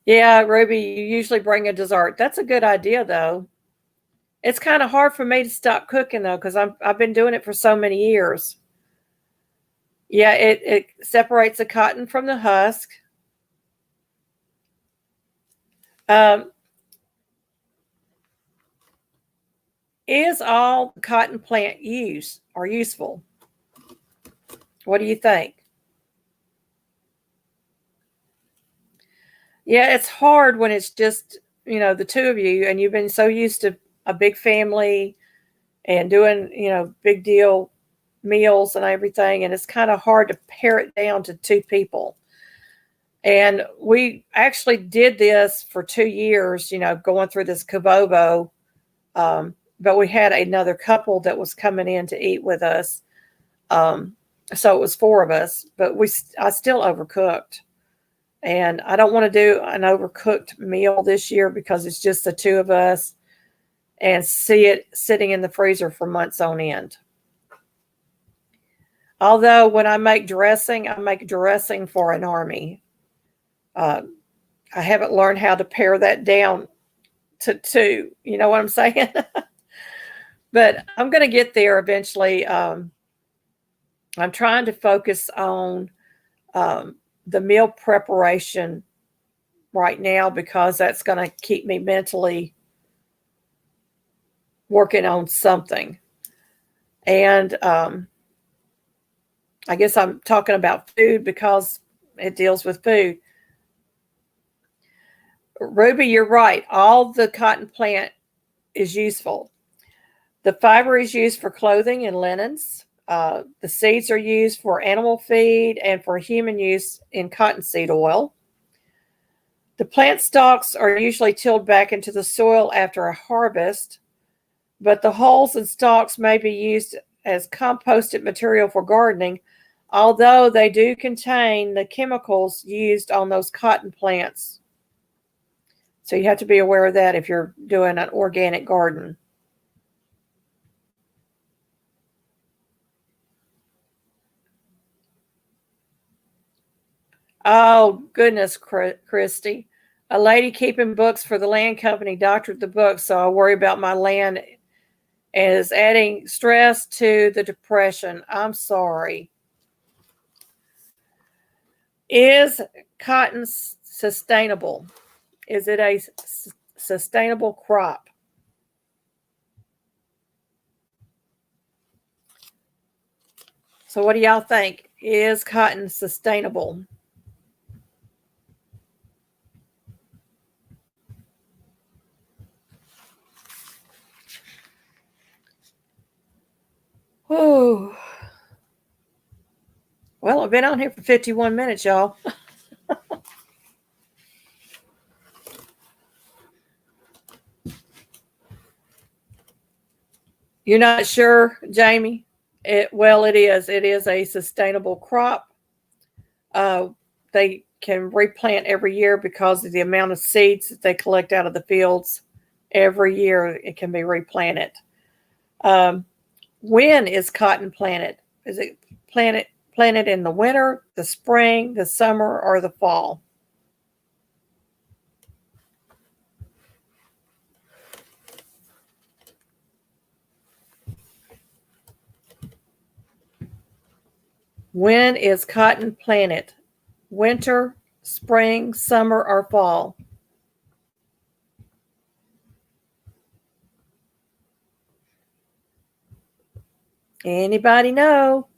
S1: Yeah, Ruby, you usually bring a dessert. That's a good idea, though. It's kind of hard for me to stop cooking, though, because I've been doing it for so many years. Yeah, it separates the cotton from the husk. Is all cotton plant use or useful? What do you think? Yeah, it's hard when it's just, the two of you, and you've been so used to a big family and doing, big deal meals and everything. And it's kind of hard to pare it down to 2 people. And we actually did this for 2 years, going through this Kabobo. But we had another couple that was coming in to eat with us. So it was 4 of us, but I still overcooked. And I don't want to do an overcooked meal this year because it's just the 2 of us and see it sitting in the freezer for months on end. Although when I make dressing for an army. I haven't learned how to pare that down to 2. You know what I'm saying? But I'm going to get there eventually. I'm trying to focus on the meal preparation right now because that's going to keep me mentally working on something. And I guess I'm talking about food because it deals with food. Ruby, you're right. All the cotton plant is useful. The fiber is used for clothing and linens. The seeds are used for animal feed and for human use in cottonseed oil. The plant stalks are usually tilled back into the soil after a harvest, but the hulls and stalks may be used as composted material for gardening, although they do contain the chemicals used on those cotton plants. So you have to be aware of that if you're doing an organic garden. Oh, goodness, Christy. A lady keeping books for the land company doctored the book, so I worry about my land is adding stress to the depression. I'm sorry. Is cotton sustainable? Is it a sustainable crop? So what do y'all think? Is cotton sustainable? Oh, well, I've been on here for 51 minutes, y'all. You're not sure, Jamie? Well, it is. It is a sustainable crop. They can replant every year because of the amount of seeds that they collect out of the fields. Every year, it can be replanted. When is cotton planted? Is it planted in the winter, the spring, the summer, or the fall? When is cotton planted? Winter, spring, summer, or fall? Anybody know?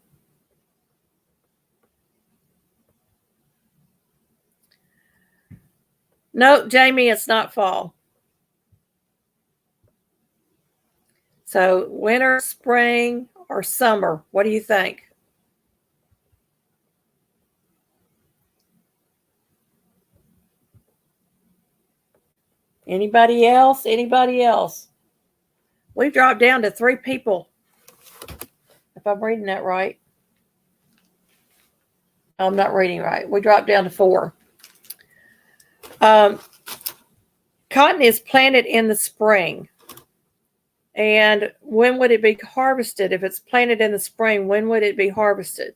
S1: No, Jamie, it's not fall. So winter, spring, or summer? What do you think? Anybody else? Anybody else? We've dropped down to 3 people, if I'm reading that right. I'm not reading right. We dropped down to 4. Cotton is planted in the spring. And when would it be harvested? If it's planted in the spring, when would it be harvested?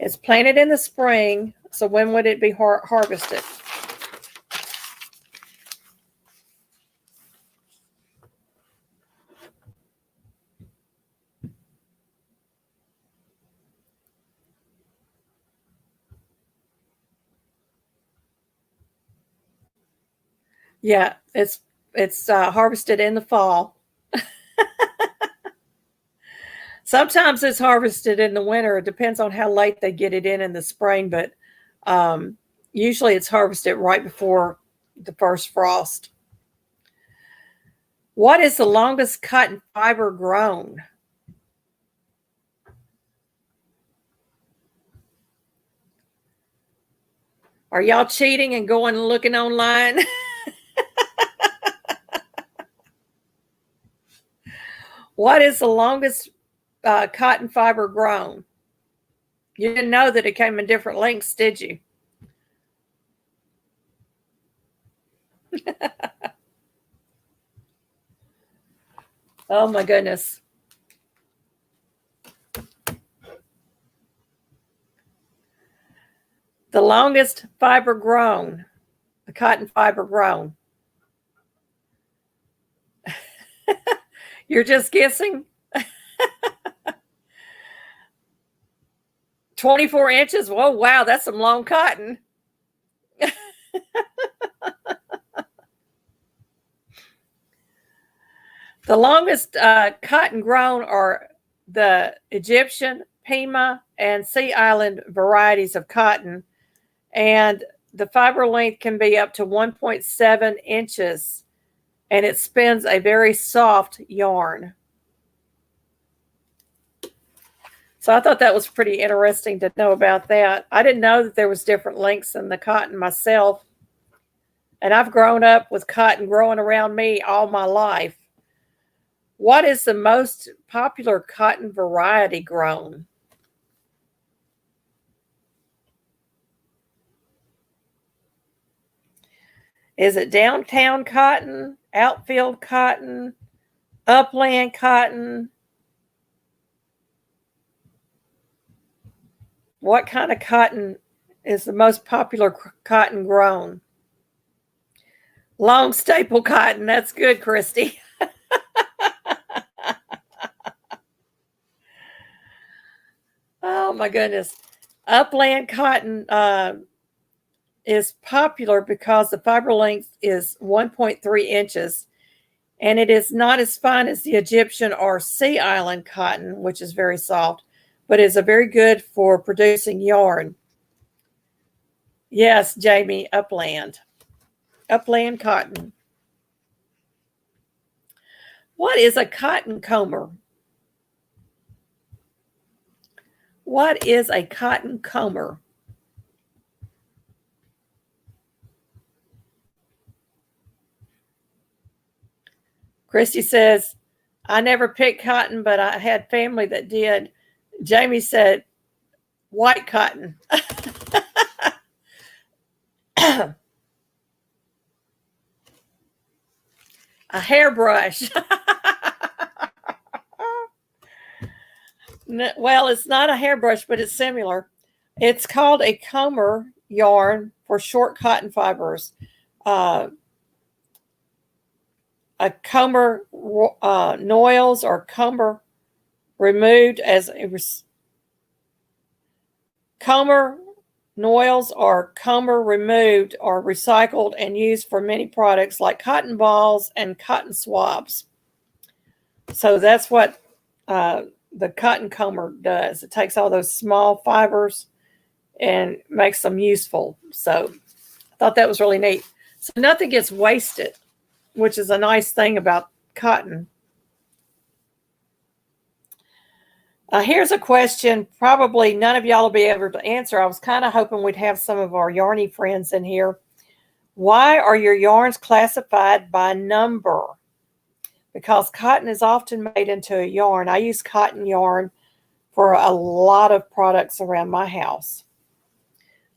S1: It's planted in the spring, so when would it be harvested? Yeah, it's harvested in the fall. Sometimes it's harvested in the winter. It depends on how late they get it in the spring, but usually it's harvested right before the first frost. What is the longest cotton fiber grown? Are y'all cheating and going and looking online? What is the longest cotton fiber grown? You didn't know that it came in different lengths, did you? Oh my goodness. The longest fiber grown, the cotton fiber grown. You're just guessing? 24 inches? Whoa, wow, that's some long cotton. The longest cotton grown are the Egyptian, Pima, and Sea Island varieties of cotton, and the fiber length can be up to 1.7 inches. and it spins a very soft yarn. So I thought that was pretty interesting to know about that. I didn't know that there was different lengths in the cotton myself. And I've grown up with cotton growing around me all my life. What is the most popular cotton variety grown? Is it downtown cotton, outfield cotton, upland cotton? What kind of cotton is the most popular cotton grown? Long staple cotton. That's good, Christy. Oh my goodness. Upland cotton is popular because the fiber length is 1.3 inches, and it is not as fine as the Egyptian or Sea Island cotton, which is very soft, but is a very good for producing yarn. Yes, Jamie, upland. Upland cotton. What is a cotton comber? What is a cotton comber? Christy says, I never picked cotton, but I had family that did. Jamie said, white cotton. A hairbrush. Well, it's not a hairbrush, but it's similar. It's called a comber yarn for short cotton fibers. A comber noils or comber removed as a comber noils or comber removed or recycled and used for many products like cotton balls and cotton swabs. So that's what the cotton comber does. It takes all those small fibers and makes them useful. So I thought that was really neat. So nothing gets wasted, which is a nice thing about cotton. Here's a question probably none of y'all will be able to answer. I was kind of hoping we'd have some of our yarny friends in here. Why are your yarns classified by number? Because cotton is often made into a yarn. I use cotton yarn for a lot of products around my house,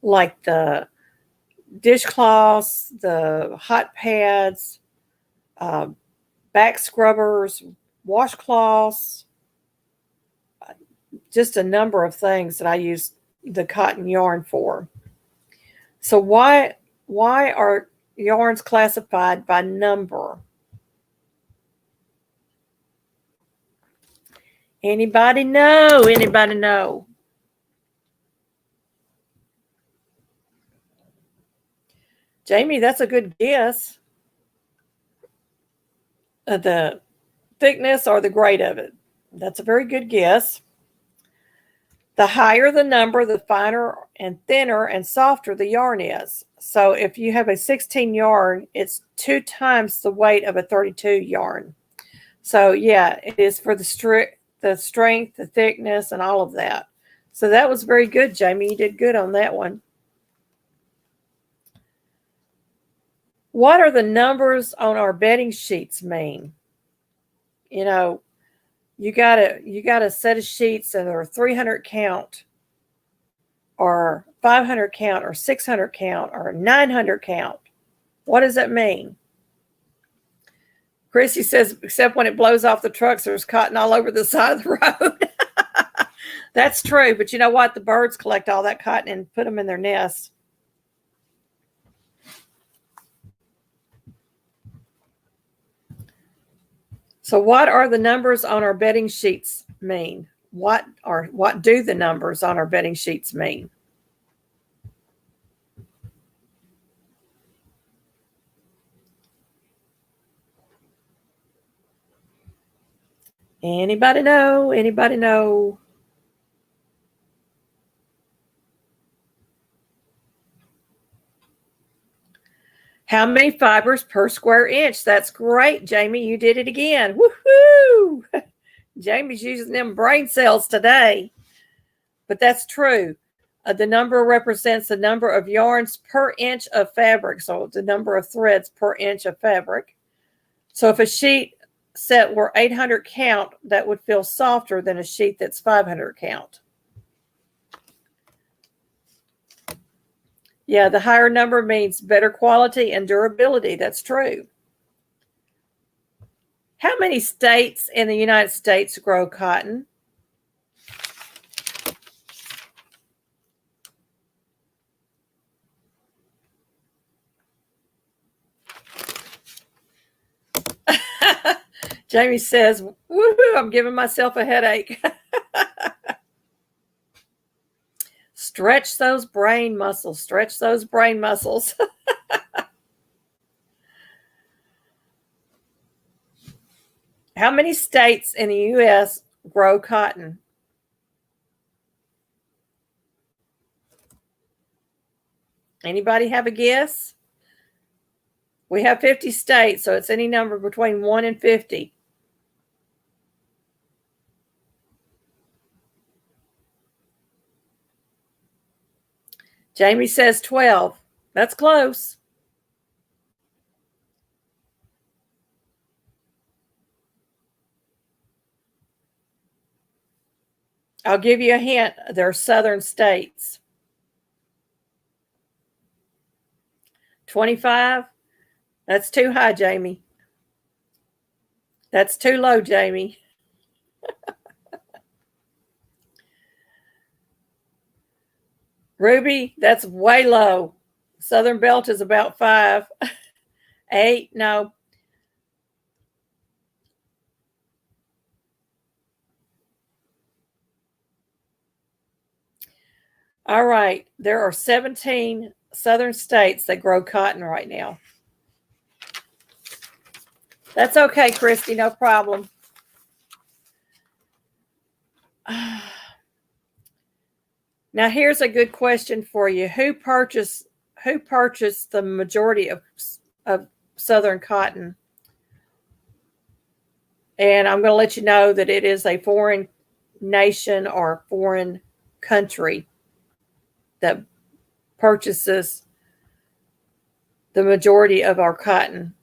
S1: like the dishcloths, the hot pads, back scrubbers, washcloths, just a number of things that I use the cotton yarn for. So why are yarns classified by number? Anybody know? Anybody know? Jamie, that's a good guess. The thickness or the grade of it. That's a very good guess. The higher the number, the finer and thinner and softer the yarn is. So if you have a 16 yarn, it's 2 times the weight of a 32 yarn. So yeah, it is for the strength, the thickness, and all of that. So that was very good, Jamie. You did good on that one. What are the numbers on our bedding sheets mean? You know, you got a set of sheets that are 300 count or 500 count or 600 count or 900 count. What does that mean? Chrissy says, except when it blows off the trucks, there's cotton all over the side of the road. That's true. But you know what? The birds collect all that cotton and put them in their nests. So what are the numbers on our bedding sheets mean? What do the numbers on our bedding sheets mean? Anybody know? Anybody know? How many fibers per square inch? That's great, Jamie. You did it again. Woohoo! Jamie's using them brain cells today. But that's true. The number represents the number of yarns per inch of fabric. So the number of threads per inch of fabric. So if a sheet set were 800 count, that would feel softer than a sheet that's 500 count. Yeah, the higher number means better quality and durability. That's true. How many states in the United States grow cotton? Jamie says, woohoo, I'm giving myself a headache. Stretch those brain muscles. Stretch those brain muscles. How many states in the U.S. grow cotton? Anybody have a guess? We have 50 states, so it's any number between 1 and 50. Jamie says 12. That's close. I'll give you a hint. They're southern states. 25? That's too high, Jamie. That's too low, Jamie. Ruby, that's way low. Southern Belt is about 5. 8, no. All right. There are 17 southern states that grow cotton right now. That's okay, Christy. No problem. Now, here's a good question for you. Who purchased the majority of southern cotton? And I'm going to let you know that it is a foreign nation or foreign country that purchases the majority of our cotton.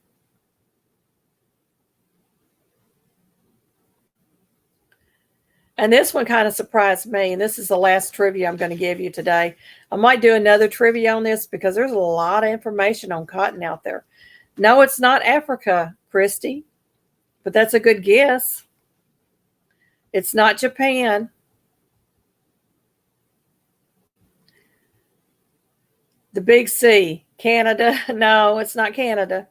S1: And this one kind of surprised me. And this is the last trivia I'm going to give you today. I might do another trivia on this because there's a lot of information on cotton out there. No, it's not Africa, Christy, but that's a good guess. It's not Japan. The big C, Canada. No, it's not Canada.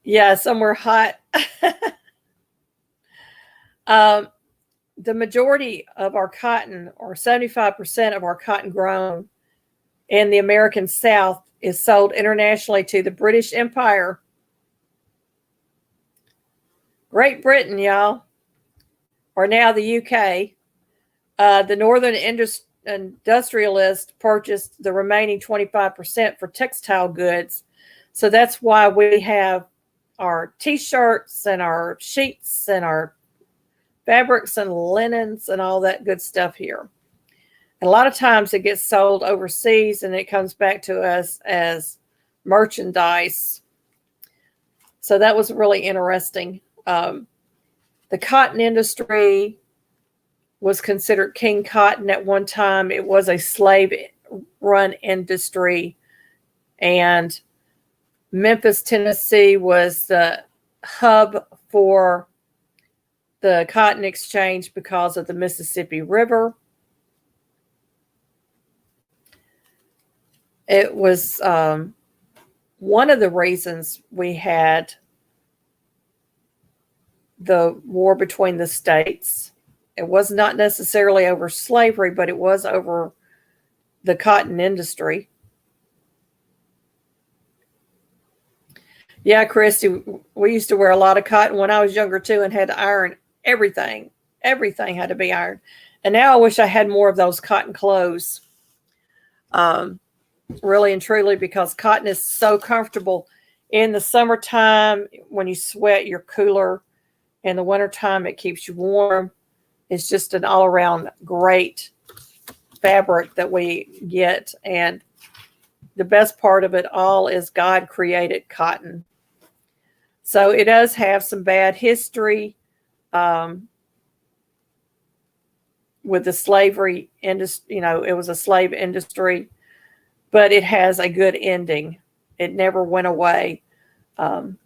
S1: Yeah, somewhere hot. The majority of our cotton, or 75% of our cotton grown in the American South, is sold internationally to the British Empire. Great Britain, y'all, or now the UK. The Northern industrialists purchased the remaining 25% for textile goods. So that's why we have our T-shirts and our sheets and our fabrics and linens and all that good stuff here. And a lot of times it gets sold overseas and it comes back to us as merchandise. So that was really interesting. The cotton industry was considered king cotton at one time. It was a slave-run industry. And Memphis, Tennessee was the hub for the cotton exchange because of the Mississippi River. It was one of the reasons we had the war between the states. It was not necessarily over slavery, but it was over the cotton industry. Yeah, Christy, we used to wear a lot of cotton when I was younger too and had to iron everything. Everything had to be ironed. And now I wish I had more of those cotton clothes. really and truly, because cotton is so comfortable. In the summertime, when you sweat, you're cooler. In the wintertime, it keeps you warm. It's just an all-around great fabric that we get. And the best part of it all is God created cotton. So it does have some bad history with the slavery industry. It was a slave industry, but it has a good ending. It never went away. And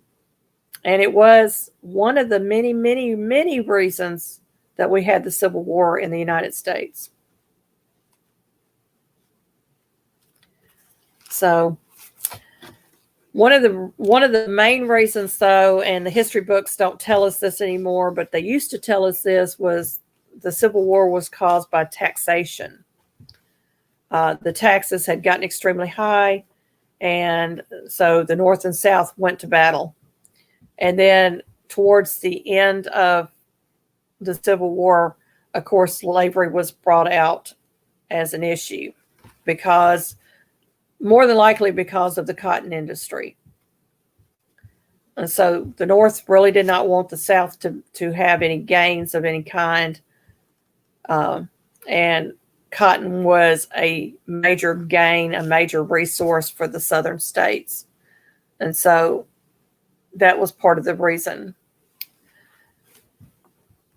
S1: it was one of the many, many, many reasons that we had the Civil War in the United States. So one of the main reasons, though, and the history books don't tell us this anymore, but they used to tell us this, was the Civil War was caused by taxation. The taxes had gotten extremely high, and so the North and South went to battle. And then towards the end of the Civil War, of course, slavery was brought out as an issue, more than likely because of the cotton industry. And so the North really did not want the South to have any gains of any kind. And cotton was a major gain, a major resource for the Southern states. And so that was part of the reason.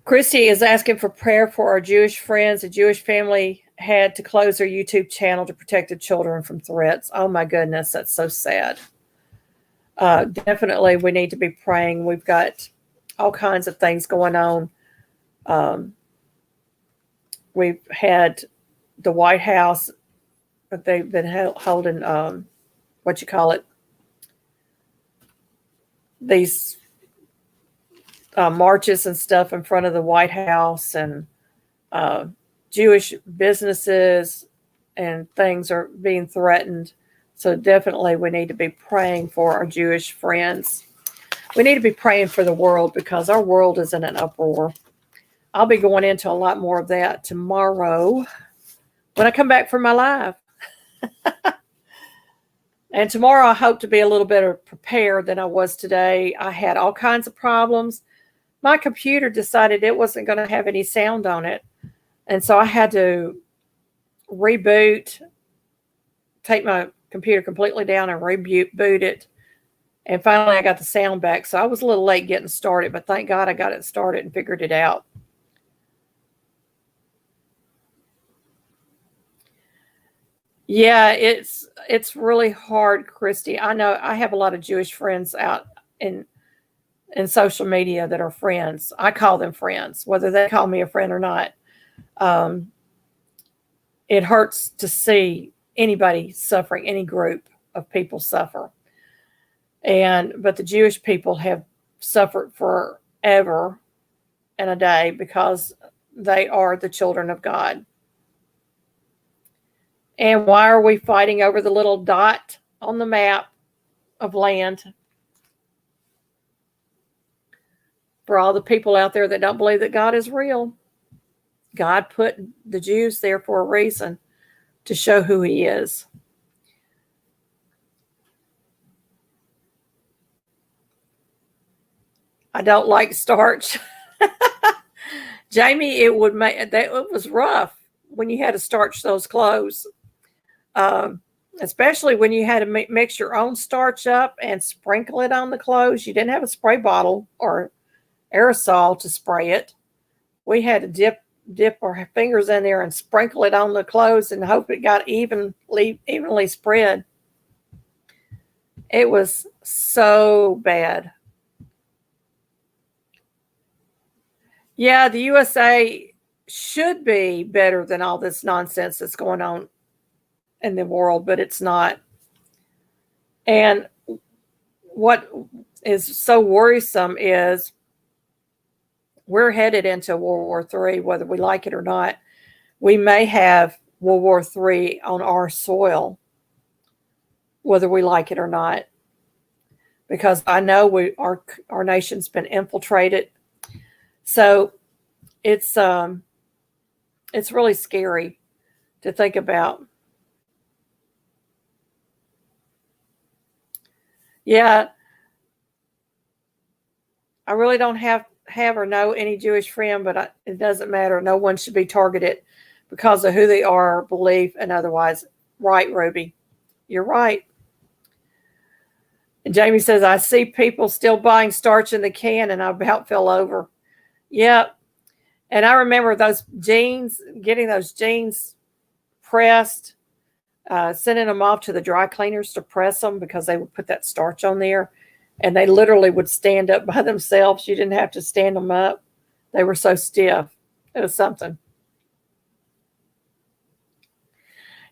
S1: Christy is asking for prayer for our Jewish friends. A Jewish family had to close their YouTube channel to protect the children from threats. Oh my goodness, that's so sad. Definitely we need to be praying. We've got all kinds of things going on. We've had the White House, they've been holding, these marches and stuff in front of the White House, and Jewish businesses and things are being threatened. So definitely we need to be praying for our Jewish friends. We need to be praying for the world, because our world is in an uproar. I'll be going into a lot more of that tomorrow when I come back from my live. And tomorrow I hope to be a little better prepared than I was today. I had all kinds of problems. My computer decided it wasn't going to have any sound on it. And so I had to reboot, take my computer completely down and reboot it. And finally I got the sound back. So I was a little late getting started, but thank God I got it started and figured it out. Yeah, it's really hard, Christy. I know I have a lot of Jewish friends out in social media that are friends. I call them friends, whether they call me a friend or not. It hurts to see anybody suffering, any group of people suffer. But the Jewish people have suffered forever and a day, because they are the children of God. And why are we fighting over the little dot on the map of land? For all the people out there that don't believe that God is real, God put the Jews there for a reason, to show who he is. I don't like starch. Jamie, it was rough when you had to starch those clothes. Especially when you had to mix your own starch up and sprinkle it on the clothes. You didn't have a spray bottle or aerosol to spray it. We had to dip our fingers in there and sprinkle it on the clothes and hope it got evenly spread. It was so bad. Yeah, the USA should be better than all this nonsense that's going on in the world, but it's not. And what is so worrisome is we're headed into World War III, whether we like it or not. We may have World War III on our soil, whether we like it or not, because I know our nation's been infiltrated. So it's really scary to think about. Yeah, I really don't have or know any Jewish friend, but it doesn't matter. No one should be targeted because of who they are, belief, and otherwise. Right, Ruby? You're right. And Jamie says, I see people still buying starch in the can, and I about fell over. Yep. And I remember those jeans, getting those jeans pressed, sending them off to the dry cleaners to press them because they would put that starch on there. And they literally would stand up by themselves. You didn't have to stand them up. They were so stiff. It was something.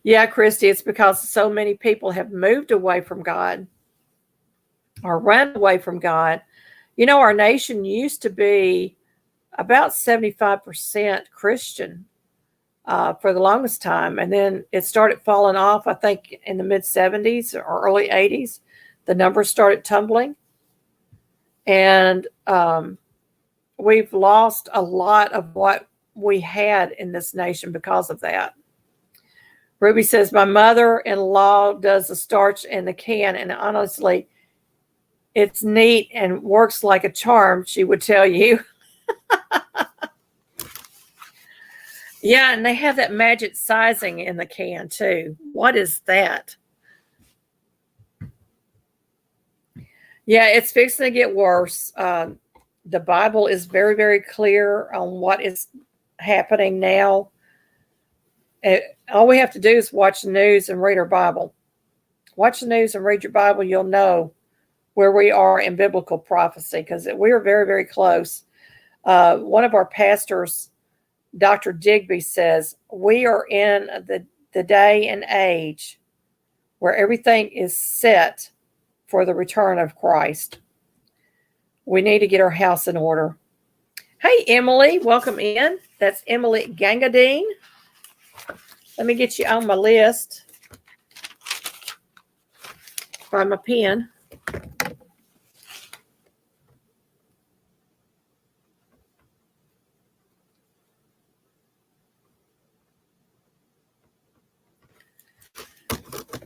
S1: Yeah, Christy, it's because so many people have moved away from God or run away from God. You know, our nation used to be about 75% Christian for the longest time. And then it started falling off, I think, in the mid 70s or early 80s. The numbers started tumbling. And we've lost a lot of what we had in this nation because of that. Ruby says, my mother-in-law does the starch in the can, and honestly, it's neat and works like a charm, she would tell you. Yeah, and they have that magic sizing in the can, too. What is that? Yeah, it's fixing to get worse. The Bible is very, very clear on what is happening now. All we have to do is watch the news and read our Bible. Watch the news and read your Bible. You'll know where we are in biblical prophecy because we are very, very close. One of our pastors, Dr. Digby, says we are in the day and age where everything is set for the return of Christ. We need to get our house in order. Hey, Emily, welcome in. That's Emily Gangadine. Let me get you on my list. Find my pen.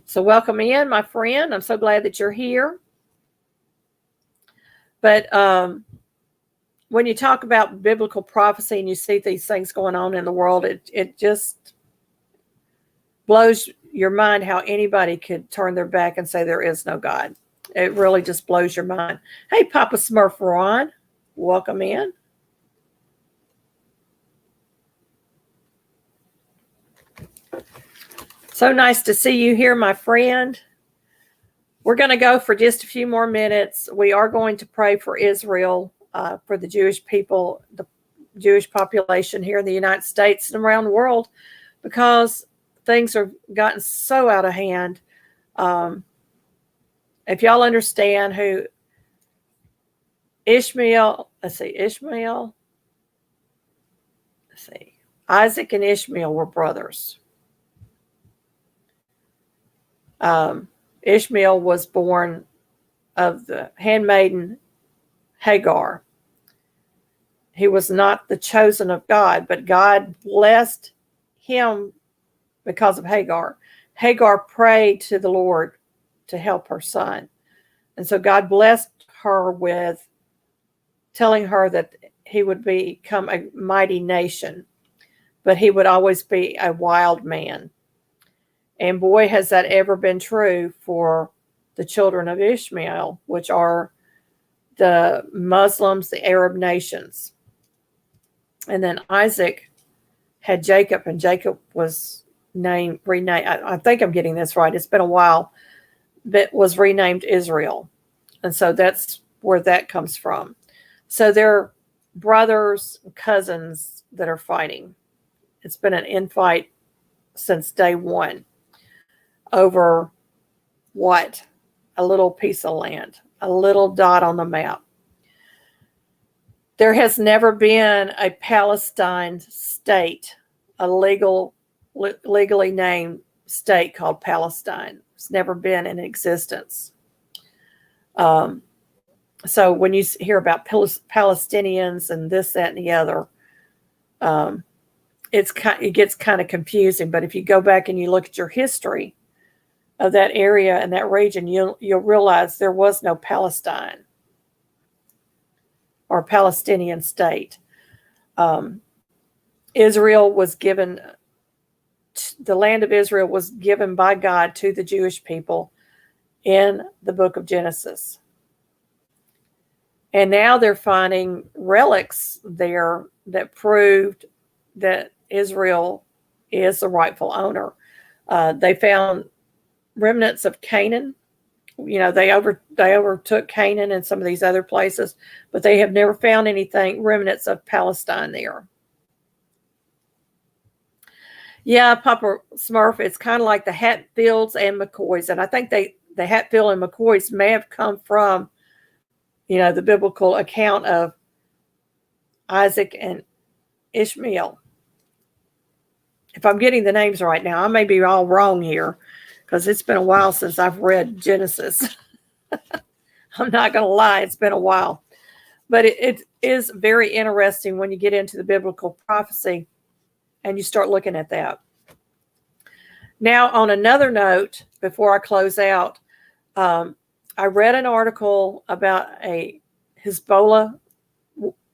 S1: So welcome in, my friend. I'm so glad that you're here. But when you talk about biblical prophecy and you see these things going on in the world, it just blows your mind how anybody could turn their back and say there is no God. It really just blows your mind. Hey, Papa Smurf Ron, welcome in. So nice to see you here, my friend. We're going to go for just a few more minutes. We are going to pray for Israel, for the Jewish people, the Jewish population here in the United States and around the world, because things have gotten so out of hand. If y'all understand who Isaac and Ishmael were brothers. Ishmael was born of the handmaiden Hagar. He was not the chosen of God, but God blessed him because of Hagar. Hagar prayed to the Lord to help her son. And so God blessed her with telling her that he would become a mighty nation, but he would always be a wild man. And boy, has that ever been true for the children of Ishmael, which are the Muslims, the Arab nations. And then Isaac had Jacob, and Jacob was renamed. I think I'm getting this right. It's been a while, but was renamed Israel. And so that's where that comes from. So they're brothers, cousins that are fighting. It's been an infight since day one over what? A little piece of land, a little dot on the map. There has never been a Palestine state, a legally named state called Palestine. It's never been in existence. So when you hear about Palestinians and this, that, and the other, it gets kind of confusing. But if you go back and you look at your history, of that area and that region, you'll realize there was no Palestine or Palestinian state. Israel was given, the land of Israel was given by God to the Jewish people in the book of Genesis. And now they're finding relics there that proved that Israel is the rightful owner. They found remnants of Canaan. You know, they overtook Canaan and some of these other places, but they have never found remnants of Palestine there. Yeah, Papa Smurf, it's kind of like the Hatfields and McCoys. And I think the Hatfield and McCoys may have come from, you know, the biblical account of Isaac and Ishmael. If I'm getting the names right now, I may be all wrong here because it's been a while since I've read Genesis. I'm not going to lie, it's been a while. But it is very interesting when you get into the biblical prophecy and you start looking at that. Now, on another note, before I close out, I read an article about a Hezbollah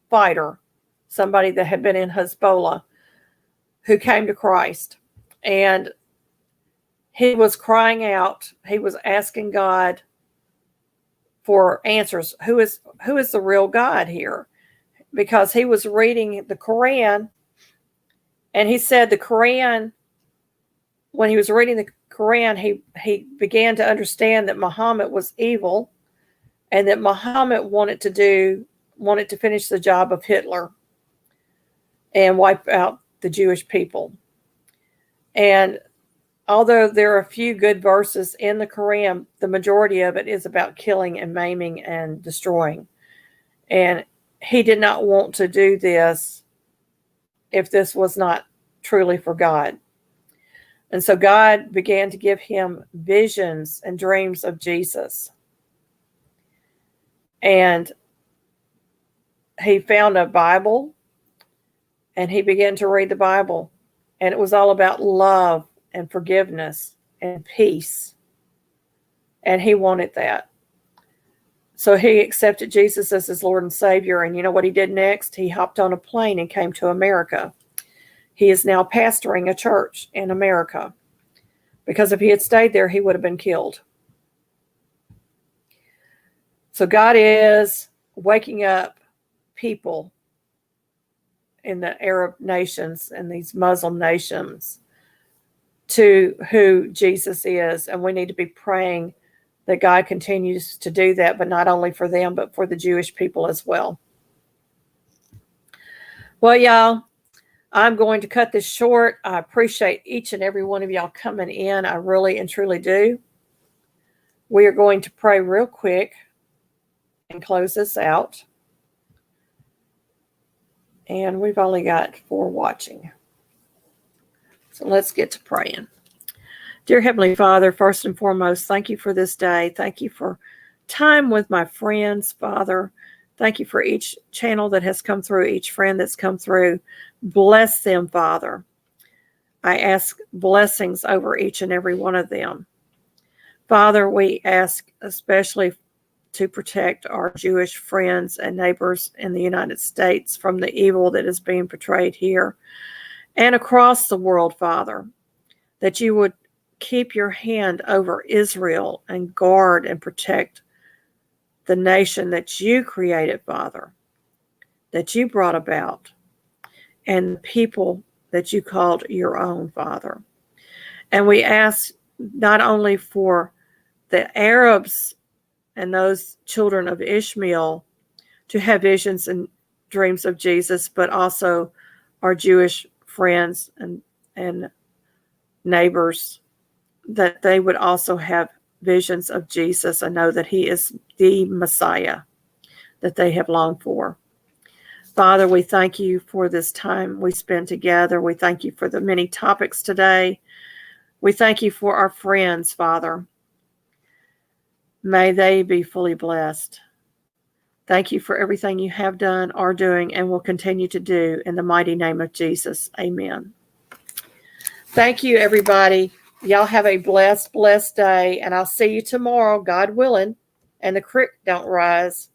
S1: fighter, somebody that had been in Hezbollah, who came to Christ. And he was crying out. He was asking God for answers. Who is the real God here? Because he was reading the Quran, and he said the Quran, when he was reading the Quran, he began to understand that Muhammad was evil and that Muhammad wanted to finish the job of Hitler and wipe out the Jewish people. And although there are a few good verses in the Quran, the majority of it is about killing and maiming and destroying. And he did not want to do this if this was not truly for God. And so God began to give him visions and dreams of Jesus. And he found a Bible and he began to read the Bible. And it was all about love and forgiveness and peace. And he wanted that. So he accepted Jesus as his Lord and Savior. And you know what he did next? He hopped on a plane and came to America. He is now pastoring a church in America, because if he had stayed there, he would have been killed. So God is waking up people in the Arab nations and these Muslim nations to who Jesus is. And we need to be praying that God continues to do that, but not only for them, but for the Jewish people as well. Well, y'all, I'm going to cut this short. I appreciate each and every one of y'all coming in. I really and truly do. We are going to pray real quick and close this out. And we've only got 4 watching. So let's get to praying. Dear Heavenly Father, first and foremost, thank you for this day. Thank you for time with my friends, Father. Thank you for each channel that has come through, each friend that's come through. Bless them, Father. I ask blessings over each and every one of them. Father, we ask especially to protect our Jewish friends and neighbors in the United States from the evil that is being portrayed here and across the world, Father, that you would keep your hand over Israel and guard and protect the nation that you created, Father, that you brought about, and the people that you called your own, Father. And we ask not only for the Arabs and those children of Ishmael to have visions and dreams of Jesus, but also our Jewish friends and neighbors, that they would also have visions of Jesus and know that he is the Messiah that they have longed for. Father, we thank you for this time we spend together. We thank you for the many topics today. We thank you for our friends, Father. May they be fully blessed. Thank you for everything you have done, are doing, and will continue to do. In the mighty name of Jesus, amen. Thank you, everybody. Y'all have a blessed, blessed day, and I'll see you tomorrow, God willing, and the creek don't rise.